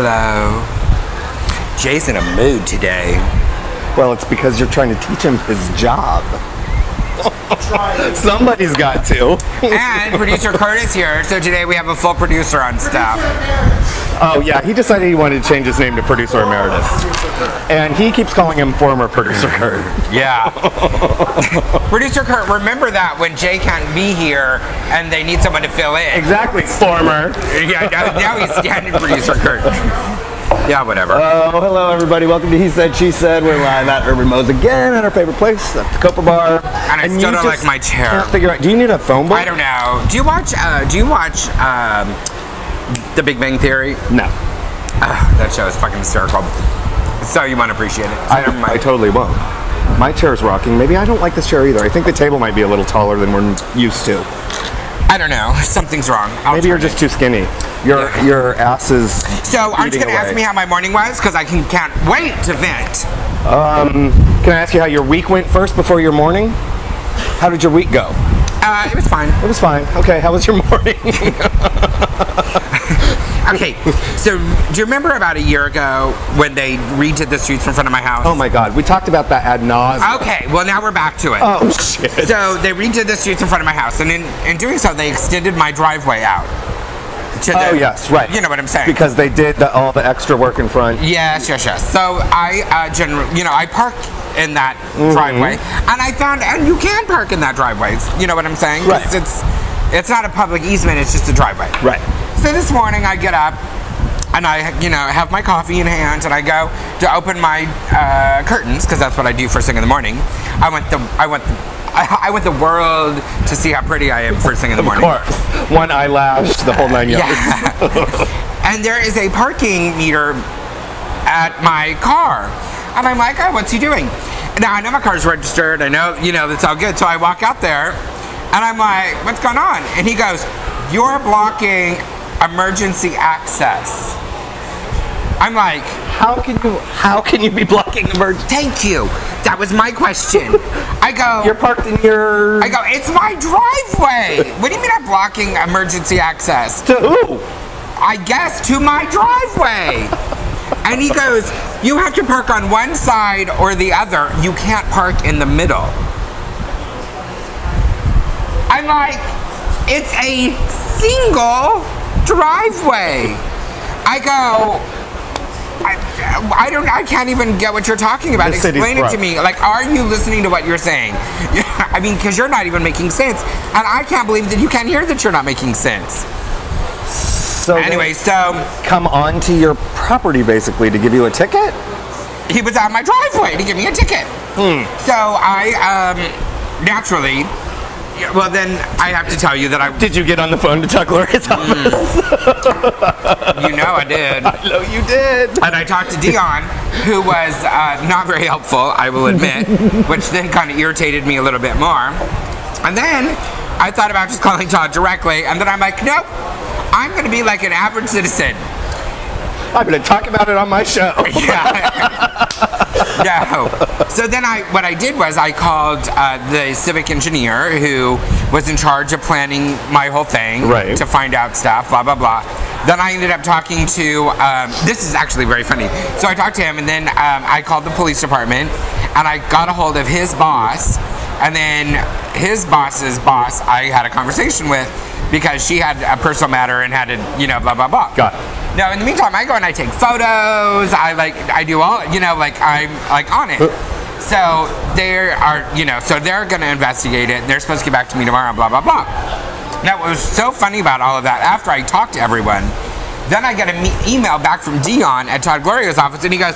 Hello. Jay's in a mood today. Well, it's because you're trying to teach him his job. Somebody's got to. And producer Kurt is here, so today we have a full producer on staff. Oh yeah, he decided he wanted to change his name to Producer Emeritus. And he keeps calling him former Producer Kurt. Yeah. Producer Kurt, remember that when Jay can't be here and they need someone to fill in. Exactly, former. Yeah, now he's standing Producer Kurt. Yeah, whatever. Oh, hello everybody. Welcome to He Said, She Said. We're live at Urban Moapos again at our favorite place, at the Copa Bar. And I still don't like my chair. Can't figure out. Do you need a phone book? I don't know. Do you watch The Big Bang Theory? No. That show is fucking hysterical. So you won't appreciate it. I totally won't. My chair's rocking. Maybe I don't like this chair either. I think the table might be a little taller than we're used to. I don't know. Something's wrong. Maybe you're just too skinny. Your ass is. So aren't you going to ask me how my morning was? Because I can't wait to vent. Can I ask you how your week went first before your morning? How did your week go? It was fine. It was fine. Okay, how was your morning? Okay, so do you remember about a year ago when they redid the streets in front of my house? Oh my God, we talked about that ad nauseum. Okay, well now we're back to it. Oh shit. So they redid the streets in front of my house, and in doing so, they extended my driveway out. Oh yes, right. You know what I'm saying? Because they did all the extra work in front. Yes. So I generally, I park in that driveway, and I found, and you can park in that driveway. You know what I'm saying? Right. It's not a public easement; it's just a driveway. Right. So this morning I get up, and I, have my coffee in hand, and I go to open my curtains because that's what I do first thing in the morning. I want the world to see how pretty I am first thing in the morning. Of course. One eyelash, the whole 9 yards. Yeah. And there is a parking meter at my car. And I'm like, oh, what's he doing? Now, I know my car's registered. I know, that's all good. So I walk out there, and I'm like, what's going on? And he goes, you're blocking emergency access. I'm like, how can you be blocking emergency? Thank you. That was my question. I go, you're parked in your. I go, it's my driveway. What do you mean I'm blocking emergency access? To who? I guess to my driveway. And he goes, you have to park on one side or the other. You can't park in the middle. I'm like, it's a single driveway. I go, I can't even get what you're talking about. Explain it to me. Like, are you listening to what you're saying? I mean, because you're not even making sense. And I can't believe that you can't hear that you're not making sense. So anyway, come onto your property basically to give you a ticket? He was on my driveway to give me a ticket. So I, naturally, well then I have to tell you that Did you get on the phone to tell Gloria's office? You know I did. I know you did. And I talked to Dion, who was not very helpful, I will admit, which then kind of irritated me a little bit more. And then I thought about just calling Todd directly, and then I'm like, nope, I'm going to be like an average citizen. I'm going to talk about it on my show. Yeah. No. So then what I did was I called the civic engineer who was in charge of planning my whole thing to find out stuff, blah, blah, blah. Then I ended up talking to, this is actually very funny. So I talked to him, and then I called the police department, and I got a hold of his boss, and then his boss's boss I had a conversation with because she had a personal matter and had to, blah, blah, blah. Got it. Now, in the meantime, I go and I take photos. I do all, I'm like on it. So they're going to investigate it. They're supposed to get back to me tomorrow, blah, blah, blah. Now, what was so funny about all of that, after I talked to everyone, then I get an email back from Dion at Todd Gloria's office, and he goes,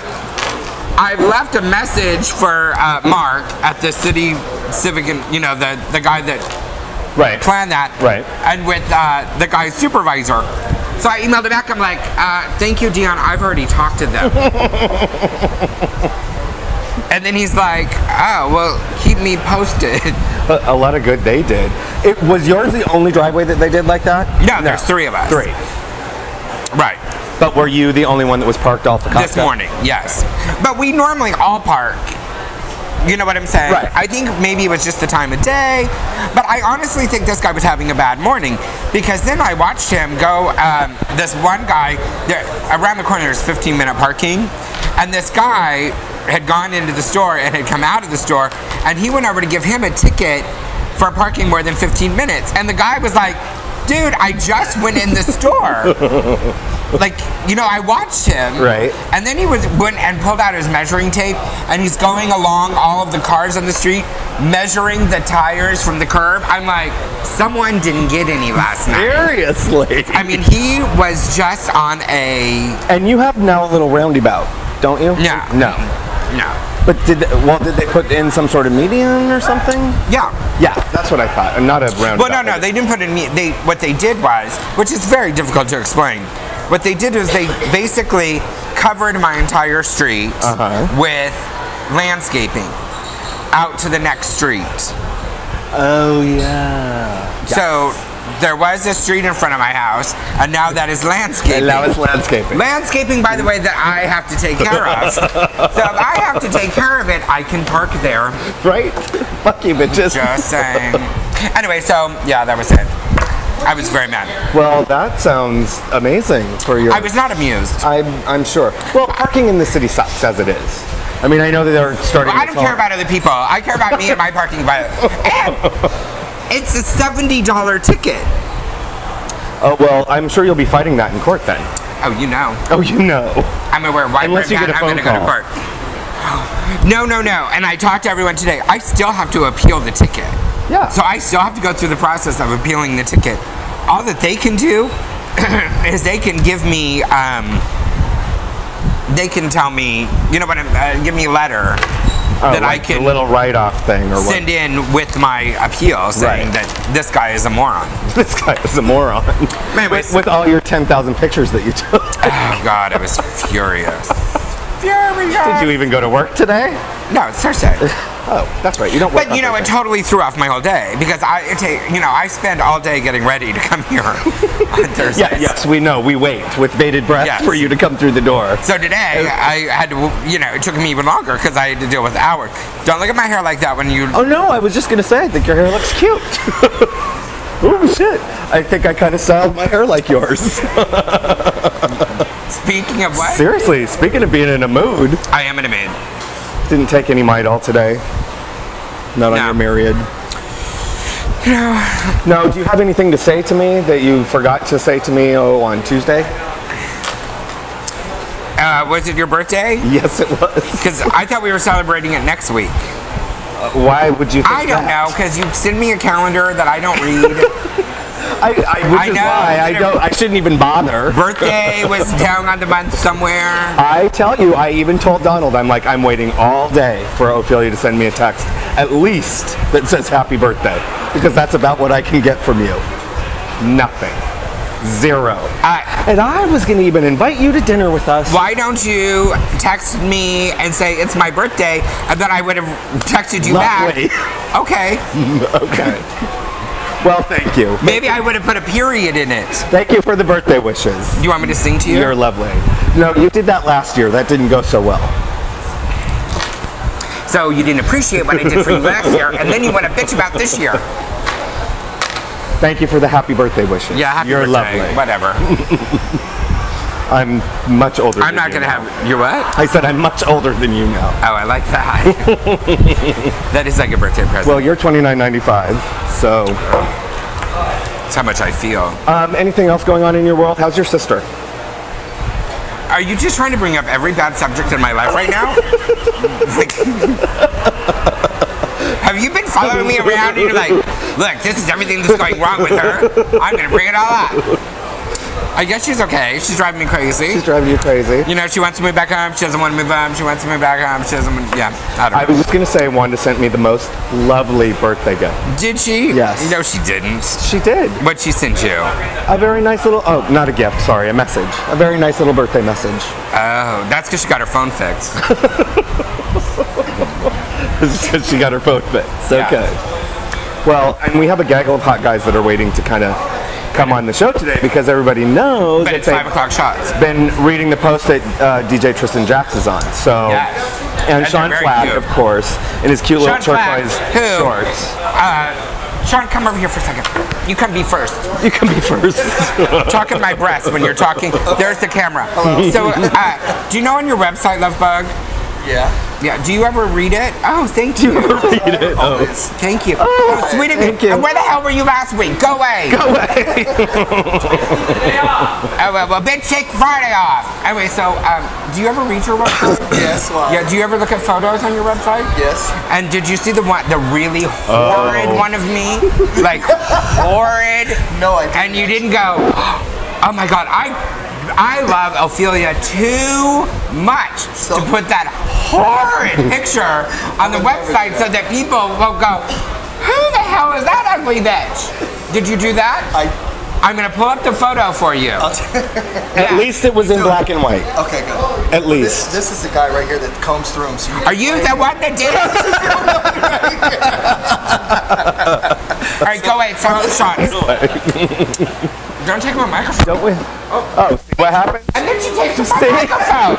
I've left a message for Mark at the city civic, the guy that planned that, and with the guy's supervisor. So I emailed it back. I'm like, thank you, Dion. I've already talked to them. And then he's like, oh, well, keep me posted. A lot of good they did. Was yours the only driveway that they did like that? No, there's three of us. Three. Right. But were you the only one that was parked off the Costco? This morning, yes. But we normally all park You know what I'm saying? Right. I think maybe it was just the time of day, but I honestly think this guy was having a bad morning because then I watched him go, this one guy, around the corner there's 15-minute parking, and this guy had gone into the store and had come out of the store, and he went over to give him a ticket for parking more than 15 minutes, and the guy was like, dude, I just went in the store. Like, you know, I watched him. Right. And then he went and pulled out his measuring tape, and he's going along all of the cars on the street, measuring the tires from the curb. I'm like, someone didn't get any last night. Seriously. I mean, he was just on a... And you have now a little roundabout, don't you? No. No. No. But did they put in some sort of median or something? Yeah. Yeah, that's what I thought. Not a roundabout. Well, no, they didn't put in what they did was, which is very difficult to explain. What they did was they basically covered my entire street with landscaping out to the next street. Oh, yeah. So there was a street in front of my house, and now that is landscaping. And now it's landscaping. Landscaping, by the way, that I have to take care of. So if I have to take care of it, I can park there. Right? Fuck you, bitches. Just saying. Anyway, so yeah, that was it. I was very mad. Well, that sounds amazing for your... I was not amused. I'm sure. Well, parking in the city sucks as it is. I mean, I know that they're starting... Well, I don't care about other people. I care about me and my parking. And it's a $70 ticket. Oh, well, I'm sure you'll be fighting that in court then. Oh, you know. Oh, you know. I'm going to wear a white Unless you get a phone call. Go to court. No. And I talked to everyone today. I still have to appeal the ticket. Yeah. So I still have to go through the process of appealing the ticket. All that they can do is they can give me, they can tell me, you know what, give me a letter that like I can a little write-off thing or send in with my appeal saying that this guy is a moron. This guy is a moron. Anyways, with all your 10,000 pictures that you took. Oh God, I was furious. Did you even go to work today? No, it's Thursday. Oh, that's right. You don't work. But you know, it totally threw off my whole day because I spend all day getting ready to come here on Thursday. Yeah, yes, we know. We wait with bated breath for you to come through the door. So today, I had to, it took me even longer because I had to deal with hours. Don't look at my hair like that when you... Oh, no, I was just going to say, I think your hair looks cute. Oh, shit. I think I kind of styled my hair like yours. Speaking of what? Seriously, speaking of being in a mood. I am in a mood. Didn't take any Midol today. Not on your myriad. No, do you have anything to say to me that you forgot to say to me on Tuesday? Was it your birthday? Yes, it was. Because I thought we were celebrating it next week. Why would you think I don't know, because you send me a calendar that I don't read. I shouldn't even bother. Birthday was down on the month somewhere. I tell you, I even told Donald, I'm waiting all day for Ophelia to send me a text, at least, that says happy birthday. Because that's about what I can get from you. Nothing. Zero. And I was going to even invite you to dinner with us. Why don't you text me and say it's my birthday, and then I would have texted you back. Okay. Okay. Well, thank you. Maybe I would have put a period in it. Thank you for the birthday wishes. You want me to sing to you? You're lovely. No, you did that last year. That didn't go so well. So you didn't appreciate what I did for you last year, and then you want to bitch about this year. Thank you for the happy birthday wishes. Yeah, happy You're birthday. Lovely. Whatever. I'm much older than you. I'm not going to have... You're what? I said I'm much older than you now. Oh, I like that. That is like a birthday present. Well, you're $29.95, so... That's how much I feel. Anything else going on in your world? How's your sister? Are you just trying to bring up every bad subject in my life right now? Have you been following me around and you're like, look, this is everything that's going wrong with her. I'm going to bring it all up. I guess she's okay. She's driving me crazy. She's driving you crazy. You know, she wants to move back home. She doesn't want to move home. She wants to move back home. She doesn't want to, I don't know. I was just going to say Wanda sent me the most lovely birthday gift. Did she? Yes. No, she didn't. She did. What'd she send you? A very nice little, oh, not a gift, sorry, a message. A very nice little birthday message. Oh, that's because she got her phone fixed. Because she got her phone fixed. Okay. Well, and we have a gaggle of hot guys that are waiting to kind of come on the show today because everybody knows but it's 5 o'clock shots. Been reading the post that DJ Tristan Jaxx is on. So And Shaun Flak, of course, in his cute little turquoise shorts. Shaun, come over here for a second. You can be first. You can be first. Talk in my breast when you're talking. There's the camera. Hello. So, do you know on your website, Lovebug? Yeah. Yeah. Do you ever read it? Oh, thank you. Do you ever read it? Oh. Thank you. Oh, sweet of you. And where the hell were you last week? Go away. Go away. Oh, well, bitch, take Friday off. Anyway, so, do you ever read your website? Yes. Well, yeah. Do you ever look at photos on your website? Yes. And did you see the really horrid one of me? Like, horrid? No, I didn't. And you didn't go, oh my God, I love Ophelia too much to put that horrid picture on the website so that people will go, who the hell is that ugly bitch? Did you do that? I'm going to pull up the photo for you. At least it was in black and white. Okay, good. At least. This is the guy right here that combs through them. So Are you the one that did it? All right, go away. Start the shots. Don't take my microphone. Don't we? Oh, see what happened? And then she takes my microphone.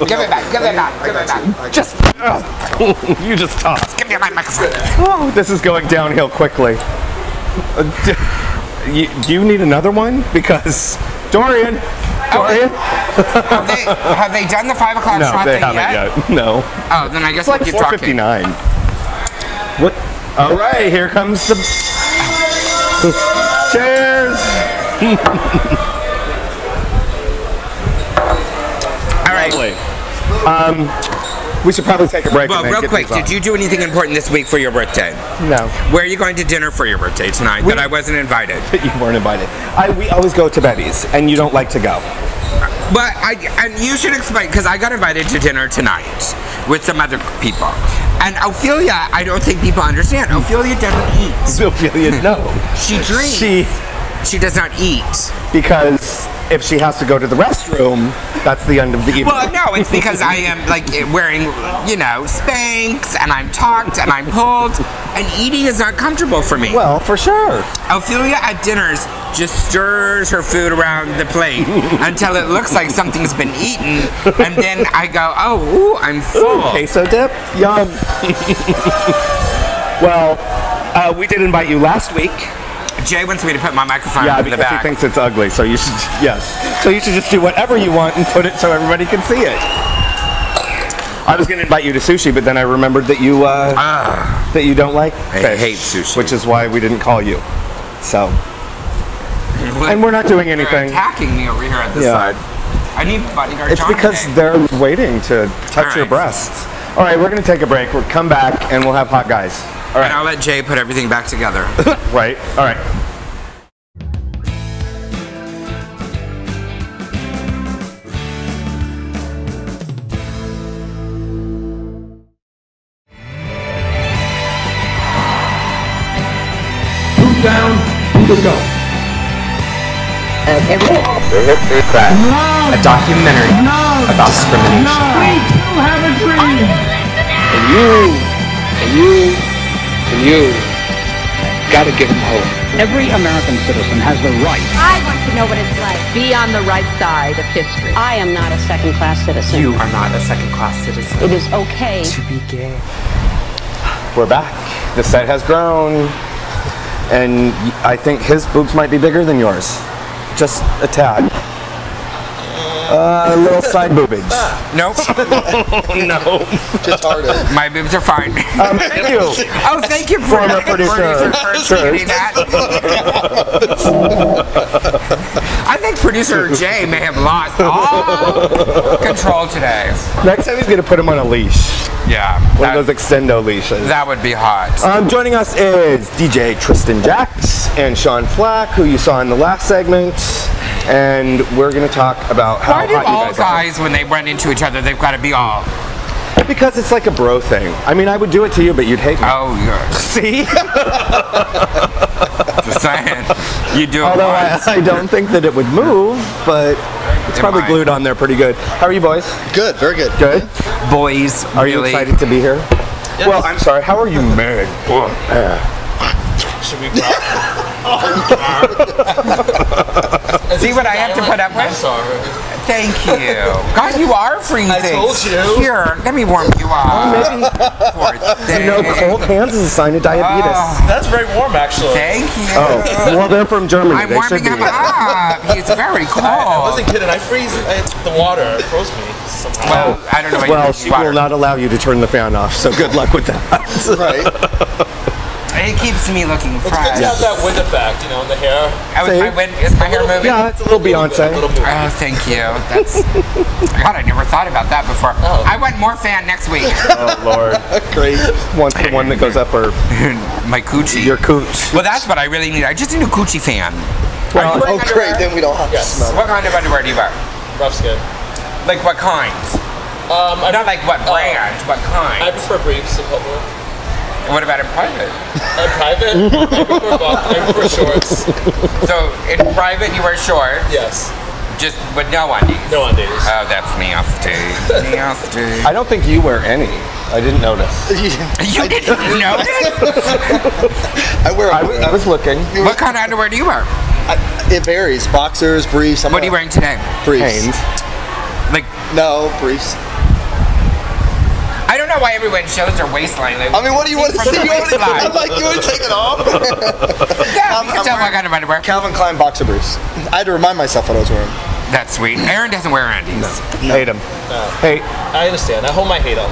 Give it back. Give it back. Give it back. Just. You just tossed. Give me my microphone. Oh, this is going downhill quickly. You need another one? Because Dorian. Have they done the 5 o'clock shot they thing haven't yet? No. Oh, then I guess It's like we'll keep 4:59. What? All right, here comes the. Cheers. All right. We should probably take a break. Well, real quick, did you do anything important this week for your birthday? No. Where are you going to dinner for your birthday tonight that I wasn't invited? You weren't invited. We always go to Betty's, and you don't like to go. But and you should explain, because I got invited to dinner tonight with some other people. And Ophelia, I don't think people understand. Ophelia doesn't eat. Ophelia, no. She drinks. She does not eat. Because if she has to go to the restroom, that's the end of the evening. Well, no, it's because I am like wearing, Spanx, and I'm tucked, and I'm pulled, and eating is not comfortable for me. Well, for sure. Ophelia at dinners just stirs her food around the plate until it looks like something's been eaten, and then I go, ooh, I'm full. Ooh, queso dip? Yum. Well, we did invite you last week. Jay wants me to put my microphone in the back. He thinks it's ugly, so you should, So you should just do whatever you want and put it so everybody can see it. I was going to invite you to sushi, but then I remembered that you don't like fish. I hate sushi. Which is why we didn't call you. So. And we're not doing anything. They're attacking me over here at this side. I need bodyguard It's because they're waiting to touch your breasts. All right, we're going to take a break. We'll come back, and we'll have hot guys. All right. And I'll let Jay put everything back together. Right. All right. Who's down? Who to go? A documentary about discrimination. We still have a dream. And you gotta give him hope. Every American citizen has the right. I want to know what it's like. Be on the right side of history. I am not a second-class citizen. You are not a second-class citizen. It is okay to be gay. We're back. The set has grown. And I think his boobs might be bigger than yours. Just a tad. A little side boobage. Nope. No. Just harder. My boobs are fine. Thank you. Oh, thank you, Former producer. for stating that. I think producer Jay may have lost all control today. Next time he's going to put him on a leash. Yeah. One of those extendo leashes. That would be hot. Joining us is DJ Tristan Jaxx and Shaun Flak, who you saw in the last segment. And we're going to talk about how Why do hot you all guys guys, when they run into each other, they've got to be all? Because it's like a bro thing. I mean, I would do it to you, but you'd hate me. Oh, yeah. See? Just saying. You do it Although once. I don't think that it would move, but it's probably glued on there pretty good. How are you boys? Good, very good. Good? Boys, Are you excited to be here? Yes. Well, I'm sorry. How are you married? Should we See what I have to put up with? I'm sorry. Thank you. God, you are freezing. I told you. Here, let me warm you up. Poor thing. You know, cold hands is a sign of diabetes. That's very warm, actually. Thank you. Oh, well, they're from Germany. I'm They should warming be. him up. He's very cold. I wasn't kidding. I freeze. The water froze me somehow. Well, I don't know what Well, you she will not allow you to turn the fan off, so good luck with that. Right. It keeps me looking It's fresh. good to have that wind effect, you know, in the hair. Is my hair moving? Yeah, it's a little Beyonce. Oh, thank you. That's God, I never thought about that before. Oh. I want more fan next week. Oh, Lord. Great. Want the one that goes up or My coochie. your cooch. Well, that's what I really need. I just need a coochie fan. Well, Are you wearing Oh, great. underwear? Then we don't have to Yes. smell. What kind of underwear do you wear? Rough skin. Like what kind? Not like what brand, what I kind. prefer briefs in public. What about in private? In private, I prefer shorts. So in private you wear shorts, Yes. just with no undies. No undies. Oh, that's nasty. Nasty. I don't think you wear any. I didn't notice. You didn't notice? I was looking. What kind of underwear do you wear? It varies. Boxers, briefs. What are you wearing today? Briefs. Hanes. Like, No, briefs. I don't know why everyone shows their waistline. Like, I mean, what do you want to from see? the You already, waistline. I'm like, you want to take it off? Yeah, you can tell what kind of underwear. Calvin Klein boxer briefs. I had to remind myself what I was wearing. That's sweet. Aaron doesn't wear undies. Hate him. No. Hey, I understand. I hold my hate on.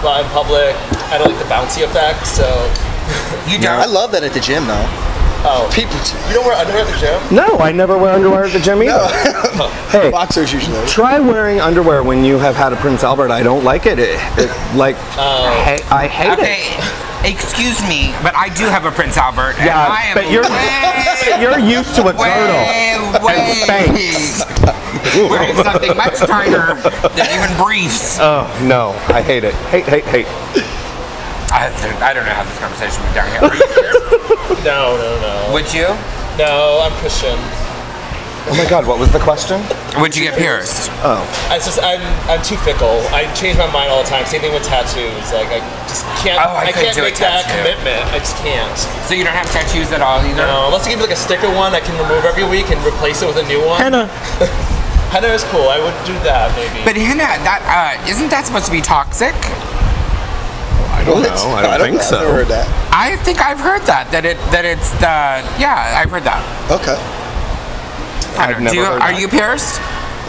But in public, I don't like the bouncy effect, so. You don't? I love that at the gym, though. Oh. People, You don't wear underwear at the gym? no, I never wear underwear at the gym either. Hey, boxers usually. try wearing underwear when you have had a Prince Albert. I don't like it. I hate Okay, it. excuse me, but I do have a Prince Albert. And Yeah, I am but you're used to a girdle and Spanx. wearing something much tighter than even briefs. Oh no, I hate it. Hate. I don't know how this conversation went down here. Are you pierced? No. Would you? No, I'm Christian. Oh my God, what was the question? Would you get pierced? Oh, I'm too fickle. I change my mind all the time. Same thing with tattoos. Like I just can't. Oh, I couldn't can't do a make that tattoo. commitment. I just can't. So you don't have tattoos at all either? No, unless you give me like a sticker one I can remove every week and replace it with a new one. henna. Henna is cool. I would do that maybe. But henna, isn't that supposed to be toxic? I don't know. I don't think I've so. never heard that. I think I've heard that it's yeah, I've heard that. Okay. I I've don't know. never heard Are that. you pierced?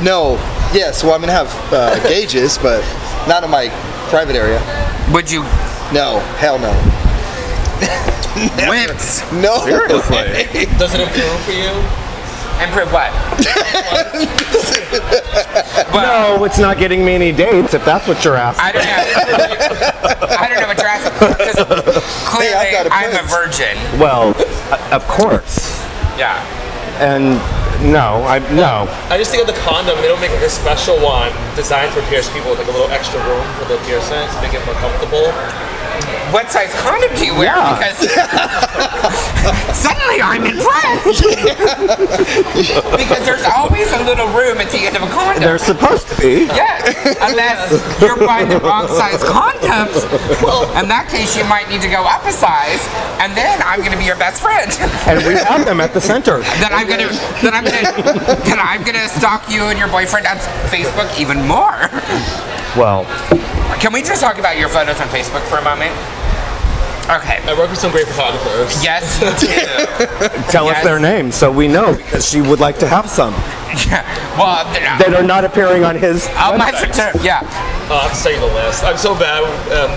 No. Yes. Well, I'm gonna have gauges, but not in my private area. Would you? No. Hell no. Wimps. No. Seriously. Does it improve for you? Improve what? No, it's not getting me any dates. If that's what you're asking. I don't know. I don't know what you're asking. 'Cause clearly, Hey, I've got a I'm a prince. virgin. Well, of course. Yeah. And no. I just think of the condom. They don't make like a special one designed for pierced people with like a little extra room for the piercing to make it more comfortable. What size condom do you wear? Yeah. Because suddenly I'm impressed. Because there's always a little room at the end of a condom. They're supposed to be. Yeah, unless you're buying the wrong size condoms. Well, in that case, you might need to go up a size, and then I'm going to be your best friend. And we have them at the center. Then I'm gonna stalk you and your boyfriend on Facebook even more. Well, Can we just talk about your photos on Facebook for a moment? Okay. I work with some great photographers. Yes, you do. tell us Yes. their names so we know, because she would like to have some Yeah. Well, that are not appearing on his I'll website. yeah. I'll have to send you the list. I'm so bad,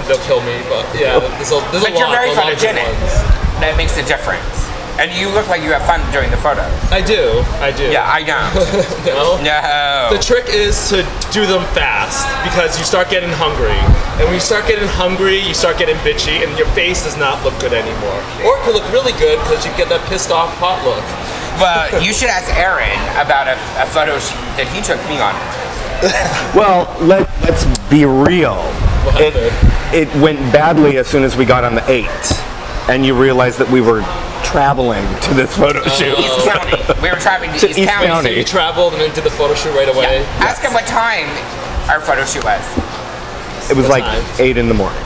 they'll kill me. But yeah, there's a But lot. you're very a lot of good photogenic. ones. That makes a difference. And you look like you have fun doing the photos. I do. Yeah, I know. No. No. The trick is to do them fast because you start getting hungry. And when you start getting hungry, you start getting bitchy and your face does not look good anymore. Or it could look really good because you get that pissed off hot look. Well, you should ask Aaron about a photo that he took me on. Well, let's be real. What happened? It went badly as soon as we got on the 8, and you realized that we were traveling to this photo shoot. East County. We were traveling to To East East County. County. So you traveled and then did the photo shoot right away? Yeah. Ask him what time our photo shoot was. It was What like time? 8 in the morning.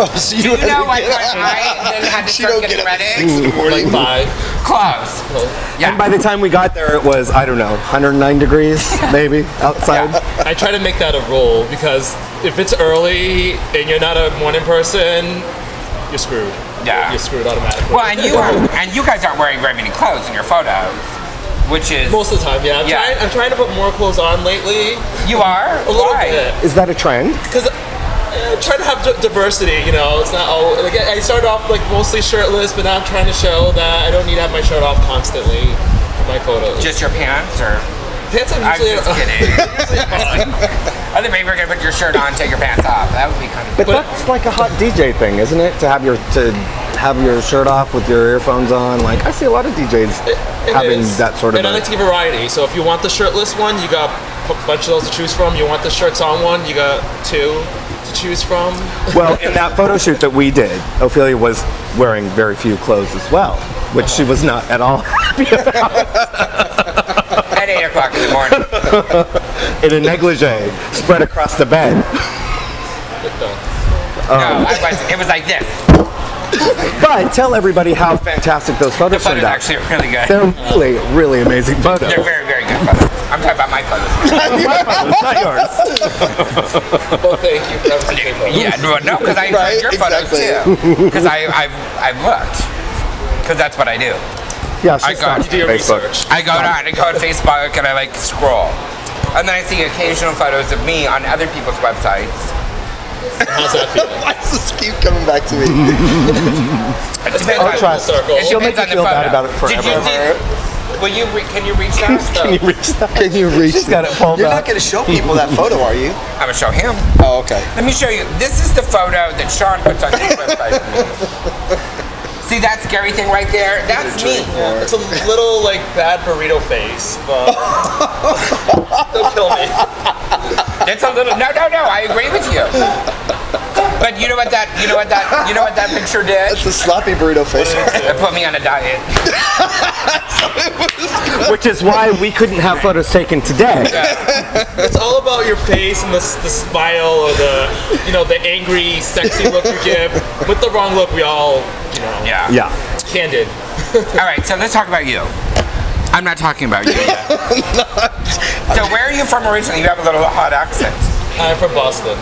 Oh, so Do you know what I then had to She start don't getting get up ready? at 6 in the morning. Like 5. Close. Yeah. And by the time we got there, it was, I don't know, 109 degrees, maybe, outside. Yeah. I try to make that a rule because if it's early and you're not a morning person, you're screwed. Yeah. You're screwed automatically. Well, and you guys aren't wearing very many clothes in your photos, which is most of the time, yeah. I'm trying to put more clothes on lately. You are? A little Why? bit. Is that a trend? Because I'm trying to have diversity, you know. It's not all, like, I started off like mostly shirtless, but now I'm trying to show that I don't need to have my shirt off constantly for my photos. Just your pants, or? Pants I'm I'm usually just kidding. I think maybe we're gonna put your shirt on, take your pants off. That would be kind of. But that's like a hot DJ thing, isn't it? To have your shirt off with your earphones on. Like I see a lot of DJs having that sort of. And I like to give variety. So if you want the shirtless one, you got a bunch of those to choose from. You want the shirts on one, you got 2 to choose from. Well, in that photo shoot that we did, Ophelia was wearing very few clothes as well, which she was not at all happy about. At 8 o'clock in the morning. In a negligee spread across the bed. No, it was like this. But tell everybody how fantastic those The photos photos turned out. actually are really good. They're really, really amazing photos. They're very, very good photos. I'm talking about my photos. My photos, not yours. Well, thank you for everything. Yeah, no, because I enjoyed Right, your photos exactly. too. Because I've looked. Because that's what I do. Yeah, I she's got on You do your Facebook. research. I go on Facebook and I like scroll. And then I see occasional photos of me on other people's websites. How's that feel? Why does this keep coming back to me? It depends I'll on, try. circle. it She'll make depends you on the feel bad photo. about it Did you forever. can you reach that? Can you reach that? Can you reach? She's got it pulled You're up. not going to show people that photo, are you? I'm gonna show him. Oh, okay. Let me show you. This is the photo that Shaun puts on his website. See that scary thing right there? That's me. It's a little like bad burrito face, but don't kill me. It's a little. No. I agree with you. But you know what that picture did? It's a sloppy burrito face. It put me on a diet. Which is why we couldn't have photos taken today. It's all about your face and the smile or the angry, sexy look you give. With the wrong look, we all, Yeah. Yeah. candid. All right, so let's talk about you. I'm not talking about you yet. So where are you from originally? You have a little hot accent. I'm from Boston.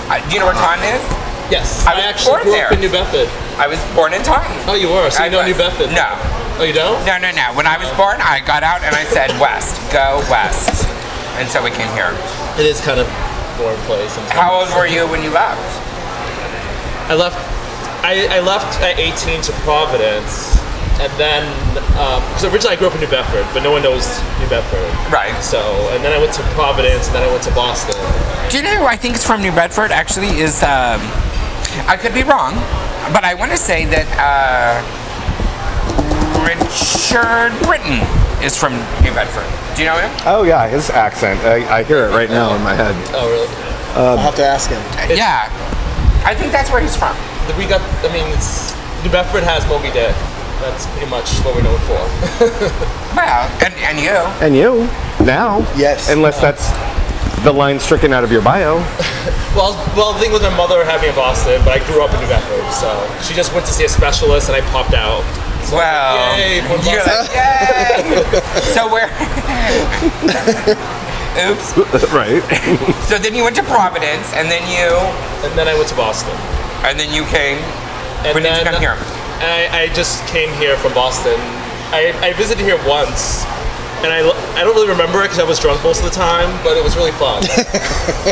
Do you know where Taunton is? Yes, I was actually born grew there. up in New Bedford. I was born in Taunton. Oh, you were? So you know was. New Bedford? No. Oh, you don't? No. When I was born, I got out and I said west. Go west. And so we came here. It is kind of a boring place. How old were you when you left? I left at 18 to Providence, and then because originally I grew up in New Bedford, but no one knows New Bedford. Right. So, and then I went to Providence, and then I went to Boston. Do you know who I think is from New Bedford? Actually, is I could be wrong, but I want to say that Richard Britton is from New Bedford. Do you know him? Oh yeah, his accent. I hear it right now in my head. Oh, really? I'll have to ask him. Yeah. I think that's where he's from. New Bedford has Moby Dick. That's pretty much what we're known for. Well, and you. And you now? Yes. Unless that's the line stricken out of your bio. Well, the thing with my mother had me in Boston, but I grew up in New Bedford, so she just went to see a specialist, and I popped out. So Well, yay, born you're Boston. like, yay! So where? Oops. Right. So then you went to Providence, and then you I went to Boston. came. And When did you come here? I just came here from Boston. I visited here once, and I don't really remember it because I was drunk most of the time, but it was really fun.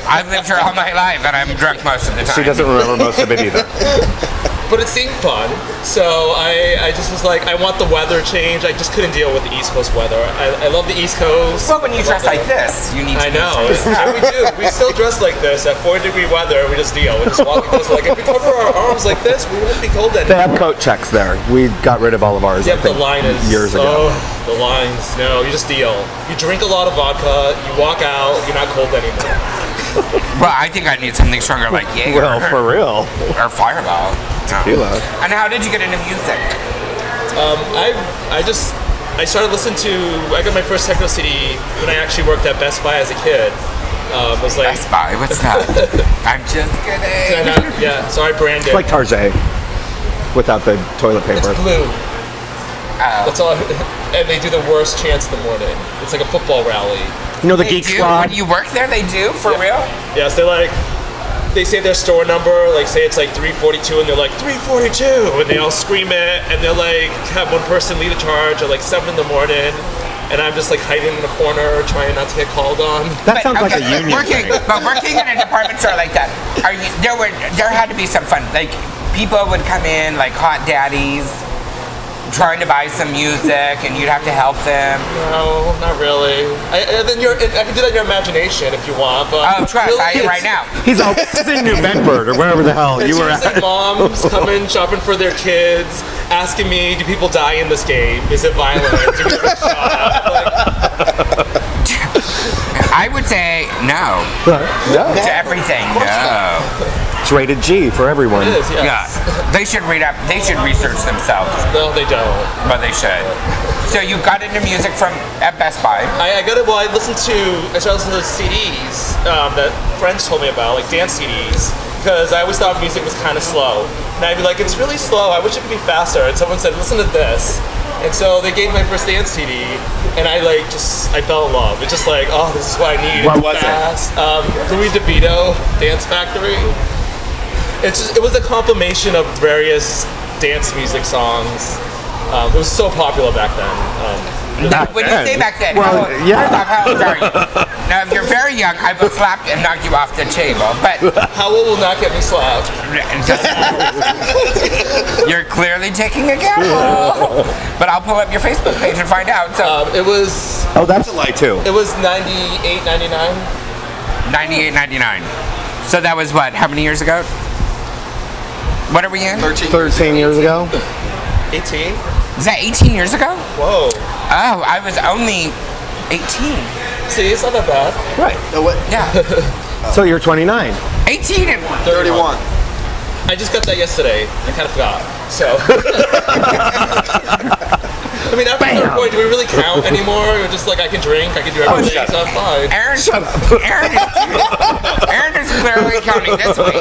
I've lived here all my life, and I'm drunk most of the time. She doesn't remember most of it either. But it seemed fun, so I just was like, I want the weather change. I just couldn't deal with the East Coast weather. I love the East Coast. Well, when you dress like this, you need to. I know. And we do. We still dress like this at 40-degree weather. We just deal. We just walk like this. Like if we cover our arms like this, we wouldn't be cold They anymore. have coat checks there. We got rid of all of ours. Yep, I think, the line is years ago. The lines. No, you just deal. You drink a lot of vodka. You walk out. You're not cold anymore. Well, I think I need something stronger like Heier. Well, for real. Or Fireball. Tequila. And how did you get into music? I started listening to. I got my first techno CD when I actually worked at Best Buy as a kid. It was like Best Buy, what's that? I'm just kidding. yeah. Sorry, Brandon. It's like Target without the toilet paper. It's blue. Oh. That's all. And they do the worst chants in the morning. It's like a football rally. You know the They Geek do? Squad? When you work there, they do? For real? Yes, they say their store number, like say it's like 342, and they're like 342, and they all scream it, and they're like have one person lead a charge at like 7 in the morning, and I'm just like hiding in the corner trying not to get called on. That sounds like a union thing. But working in a department store like that, there had to be some fun. Like, people would come in, like hot daddies, trying to buy some music, and you'd have to help them. No, not really. I can do that in your imagination if you want, but Oh, trust, really, I am right now. He's all in New Bedford or wherever the hell It's you were usually at. moms coming shopping for their kids, asking me, "Do people die in this game? Is it violent? Do people get shot?" I would say no to everything. No. It's rated G for everyone. It is, yes. Yeah. They should read up. They should research themselves, No, they don't. but they should. So you got into music at Best Buy. I got it. Well, I started listening to CDs that friends told me about, like dance CDs, because I always thought music was kind of slow, and I'd be like, "It's really slow. I wish it could be faster." And someone said, "Listen to this," and so they gave me my first dance CD, and I fell in love. It's just like, oh, this is what I need. What was it? Louis DeVito, Dance Factory. It was a compilation of various dance music songs. It was so popular back then. When you say back then, Well, yeah. first off, how old are you? Now, if you're very young, I will slap and knock you off the table. But How old will not get me slapped? you're clearly taking a gamble. But I'll pull up your Facebook page and find out. So It was Oh, that's a lie too. 98, 99. 98, 99. So that was what? How many years ago? What are we in? 13 years ago. 18? Is that 18 years ago? Whoa. Oh, I was only 18. See, it's not that bad. Right. No, what? Yeah. So you're 29. 18 and 31. I just got that yesterday. I kind of forgot. So. I mean, after that point, do we really count anymore? Or just like I can drink, I can do everything, so I'm fine. Aaron is clearly counting this week.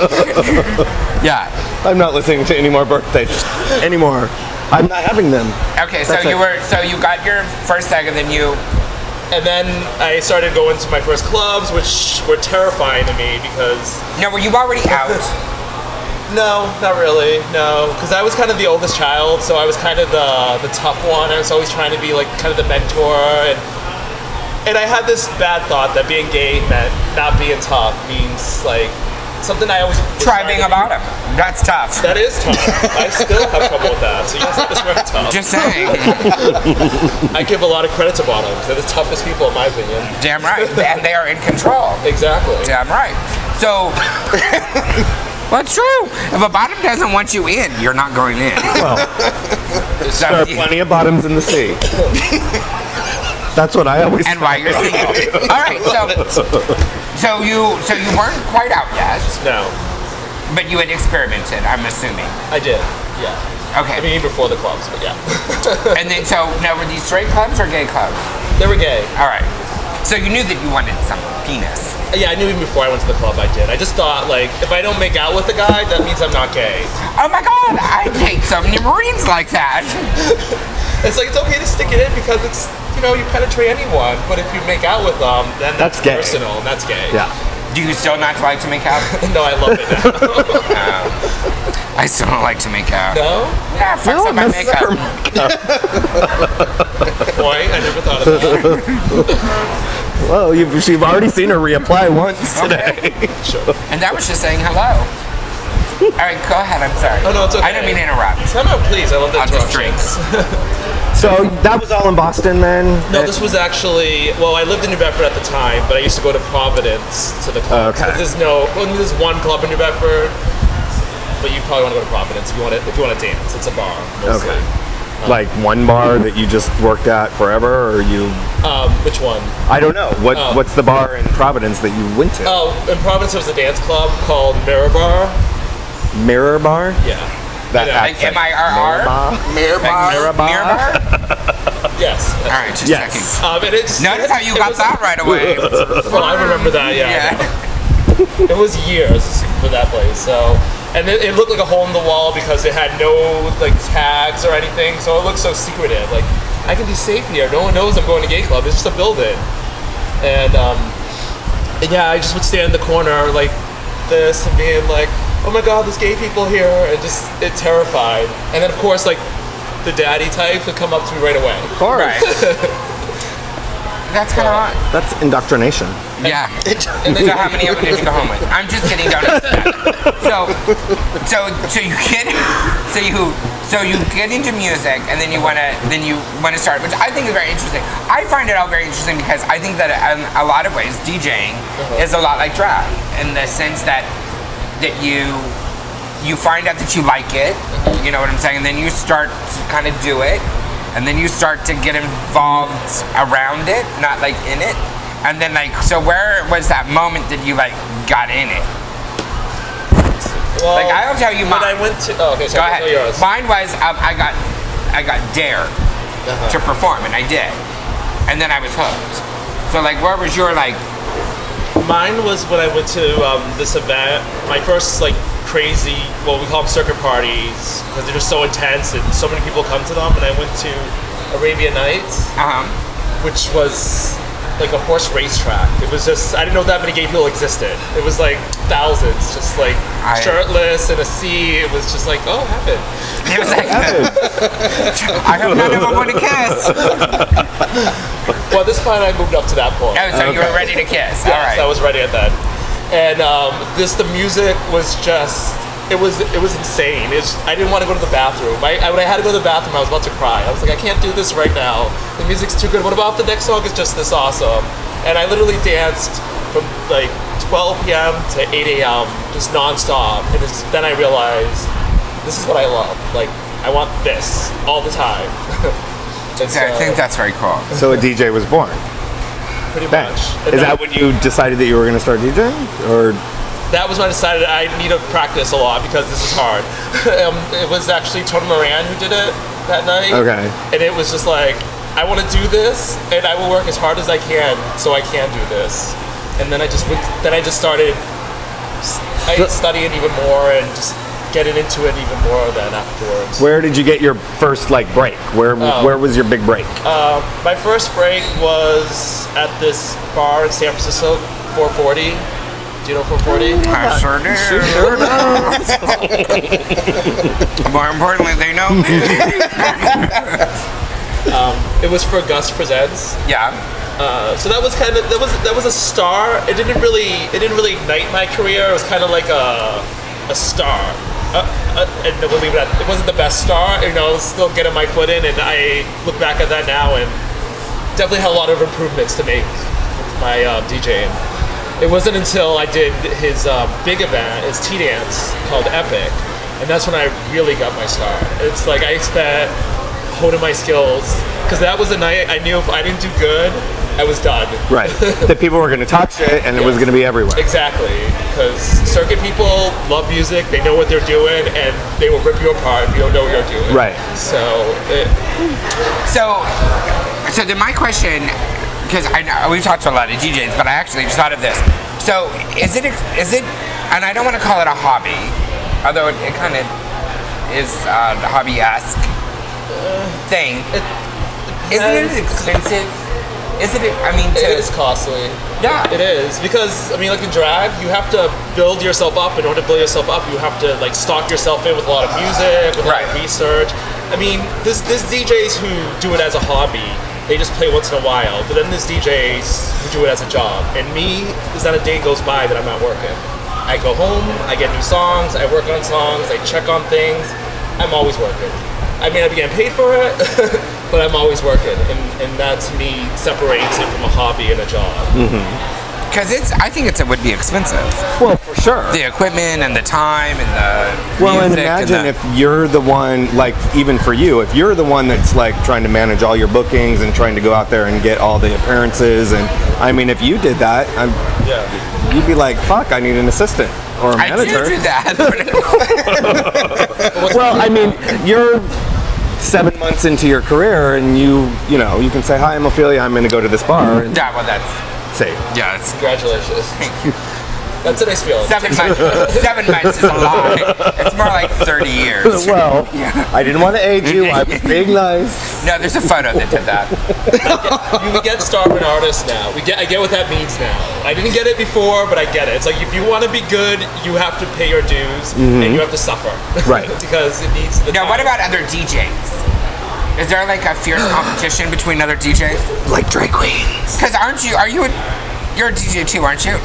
Yeah. I'm not listening to any more birthdays anymore. I'm not having them. Okay, so That's you got your first egg, and then you. And then I started going to my first clubs, which were terrifying to me because. No, were you already out? No, not really. No, because I was kind of the oldest child, so I was kind of the tough one. I was always trying to be like kind of the mentor, and I had this bad thought that being gay meant not being tough means like something I always Try being a bottom. That's tough. That is tough. I still have trouble with that. So you guys think this very tough. Just saying. I give a lot of credit to bottoms. They're the toughest people in my opinion. Damn right, and they are in control. Exactly. Damn right. So. Well, it's true. If a bottom doesn't want you in, you're not going in. Well, So there are plenty of bottoms in the sea. That's what I always and why you're single. All right, so you weren't quite out yet, No, but you had experimented, I'm assuming. I did. Yeah. Okay. I mean, before the clubs, but yeah. And then, so now were these straight clubs or gay clubs? They were gay. All right. So you knew that you wanted some penis. Yeah, I knew even before I went to the club I did. I just thought, like, if I don't make out with the guy, that means I'm not gay. Oh my God, I hate so many Marines like that. It's like, it's okay to stick it in because it's, you know, you penetrate anyone. But if you make out with them, then that's gay. personal, and that's gay. Yeah. Do you still not like to make out? No, I love it now. I still don't like to make out. No? Yeah, fuck up my makeup. Boy, I never thought of that. Well, you've already seen her reapply once today. Sure. And that was just saying hello. All right, go ahead. I'm sorry. Oh, no, it's okay. I didn't mean to interrupt. No, please. I love the I'll just interruptions. So that was all in Boston then? No, this was actually, well, I lived in New Bedford at the time, but I used to go to Providence to the club. Okay. There's one club in New Bedford, but you probably want to go to Providence if you want to dance. It's a bar, mostly. Okay. Like one bar that you just worked at forever, or you? Which one? I don't know. What's the bar in Providence that you went to? Oh, in Providence there was a dance club called Mirror Bar. Mirror Bar? Yeah. That Like accent. M-I-R-R? Mirror Bar? Mirror Bar? Yes. All right, just Yes. checking. And it's, Notice how you got was, that right away. Well, I remember that. Yeah. It was years for that place. So, and it looked like a hole in the wall because it had no like tags or anything. So it looked so secretive. Like I can be safe here. No one knows I'm going to gay club. It's just a building. And yeah, I just would stand in the corner like this and being like, oh my God, there's gay people here, and just it terrified. And then of course like the daddy type would come up to me right away. Of course. Right. That's kind of hot. That's indoctrination. Yeah. And so how many of them did you go home with? I'm just kidding. Don't answer that. So you get into music, and then you wanna start, which I think is very interesting. I find it all very interesting because I think that in a lot of ways DJing is a lot like drag in the sense that you find out that you like it, you know what I'm saying, and then you start to kind of do it, and then you start to get involved around it, not like in it, and then like, so where was that moment that you like got in it? Well, like I'll tell you mine. When I went to, oh, okay, so go ahead. yours. Mine was I got dared to perform, and I did, and then I was hooked. So like, where was your like? Mine was when I went to this event, my first like crazy, well we call them circuit parties because they're just so intense and so many people come to them, and I went to Arabian Nights, which was like a horse racetrack. It was just, I didn't know that many gay people existed. It was like thousands, just like shirtless in a sea. It was just like, oh, heaven. It was like, I hope none of them want to kiss. Well, at this point I moved up to that point. Oh, so you were ready to kiss. Yes, All right. I was ready at that. And the music was just, it was insane. I didn't want to go to the bathroom. When I had to go to the bathroom, I was about to cry. I was like, I can't do this right now. The music's too good. What about the next song is just this awesome? And I literally danced from like 12 p.m. to 8 a.m. just nonstop. And then I realized, this is what I love. Like, I want this all the time. So I think that's very cool. So a DJ was born. Pretty Bang. much. Is that when you decided that you were going to start DJing, or? That was when I decided I need to practice a lot because this is hard. It was actually Tony Moran who did it that night. Okay. And it was just like, I want to do this, and I will work as hard as I can so I can do this. And then I just started studying even more and just getting into it even more then afterwards. Where did you get your first like break? Where was your big break? My first break was at this bar in San Francisco, 440. Do you know 440? I sure do. Sure do. More importantly, they know me. It was for Gus Presents. Yeah. So that was kind of that was a star. It didn't really ignite my career. It was kind of like a star. And we'll leave it at, it wasn't the best star. You know, still getting my foot in, and I look back at that now and definitely had a lot of improvements to make with my DJing. It wasn't until I did his big event, his tea dance called Epic, and that's when I really got my start. It's like I spent honing my skills, because that was the night I knew if I didn't do good, I was done. Right. That people were going to talk shit and it was going to be everywhere. Exactly. Because circuit people love music, they know what they're doing, and they will rip you apart if you don't know what you're doing. Right. So then my question, because I know we've talked to a lot of DJs, but I actually just thought of this. So is it, and I don't want to call it a hobby, although it kind of is the hobby-esque thing. Isn't it expensive? Isn't it? I mean, it is costly. Yeah, it is, because I mean, like in drag, you have to build yourself up. In order to build yourself up, you have to like stock yourself in with a lot of music, with a lot of research. I mean, there's DJs who do it as a hobby. They just play once in a while. But then there's DJs who do it as a job. And me, is not a day goes by that I'm not working. I go home, I get new songs, I work on songs, I check on things. I'm always working. I mean, I'm getting paid for it, but I'm always working, and that to me separates it from a hobby and a job. Because I think it would be expensive. Well, for sure. The equipment and the time and the music. And imagine if you're the one, like even for you, if you're the one that's like trying to manage all your bookings and trying to go out there and get all the appearances, and I mean, if you did that, you'd be like, fuck, I need an assistant or a manager. I do that. Well, I mean, you're 7 months into your career, and you know, you can say, "Hi, I'm Ophelia. I'm going to go to this bar." And Yeah, well, that's say, yeah. It's, Congratulations. That's a nice feeling. 7 months. 7 months is a lie. It's more like 30 years. well, I didn't want to age you. I was being nice. No, there's a photo that did that. You get starving artists now. I get what that means now. I didn't get it before, but I get it. It's like if you want to be good, you have to pay your dues and you have to suffer. Right. Because it needs the Now, time. what about other DJs? Is there like a fierce competition between other DJs? Like drag queens. Because you're a DJ too, aren't you?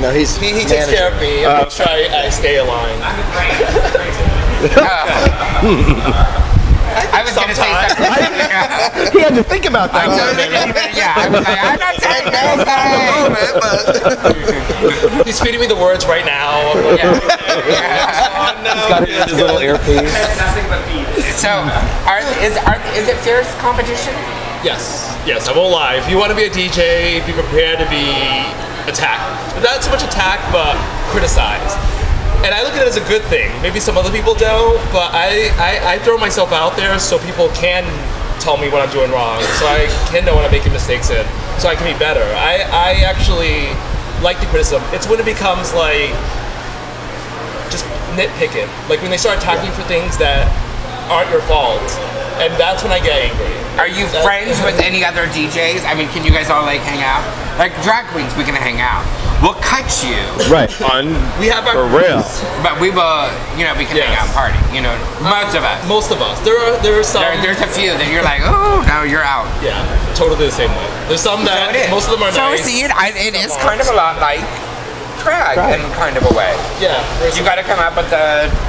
No, he takes care of me and makes sure I stay aligned. I was going to say something. He had to think about that. Yeah, I was like, I'm not saying anything. He's feeding me the words right now. He's got it in his little earpiece. So, is it fierce competition? Yes, I won't lie. If you want to be a DJ, be prepared to be attacked. Not so much attacked, but criticized. And I look at it as a good thing. Maybe some other people don't, but I throw myself out there so people can tell me what I'm doing wrong, so I can know when I'm making mistakes in, so I can be better. I actually like the criticism. It's when it becomes like just nitpicking. Like when they start attacking you for things that aren't your fault. And that's when I get angry. Are you friends with any other DJs? I mean, can you guys all like hang out? Like drag queens, we can hang out. We'll cut you. Right. We have our for real. But we will, you know, we can hang out and party. You know, most of us. Most of us. There are some. There's a few that you're like, oh, no, you're out. Yeah, totally the same way. There's some that most of them are nice. So see, it is kind of a lot like drag in kind of a way. Yeah. You got to come up with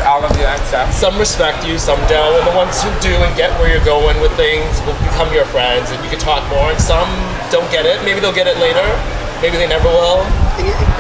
all of that stuff. Some respect you, some don't, and the ones who do and get where you're going with things will become your friends, and you can talk more. And some don't get it. Maybe they'll get it later. Maybe they never will.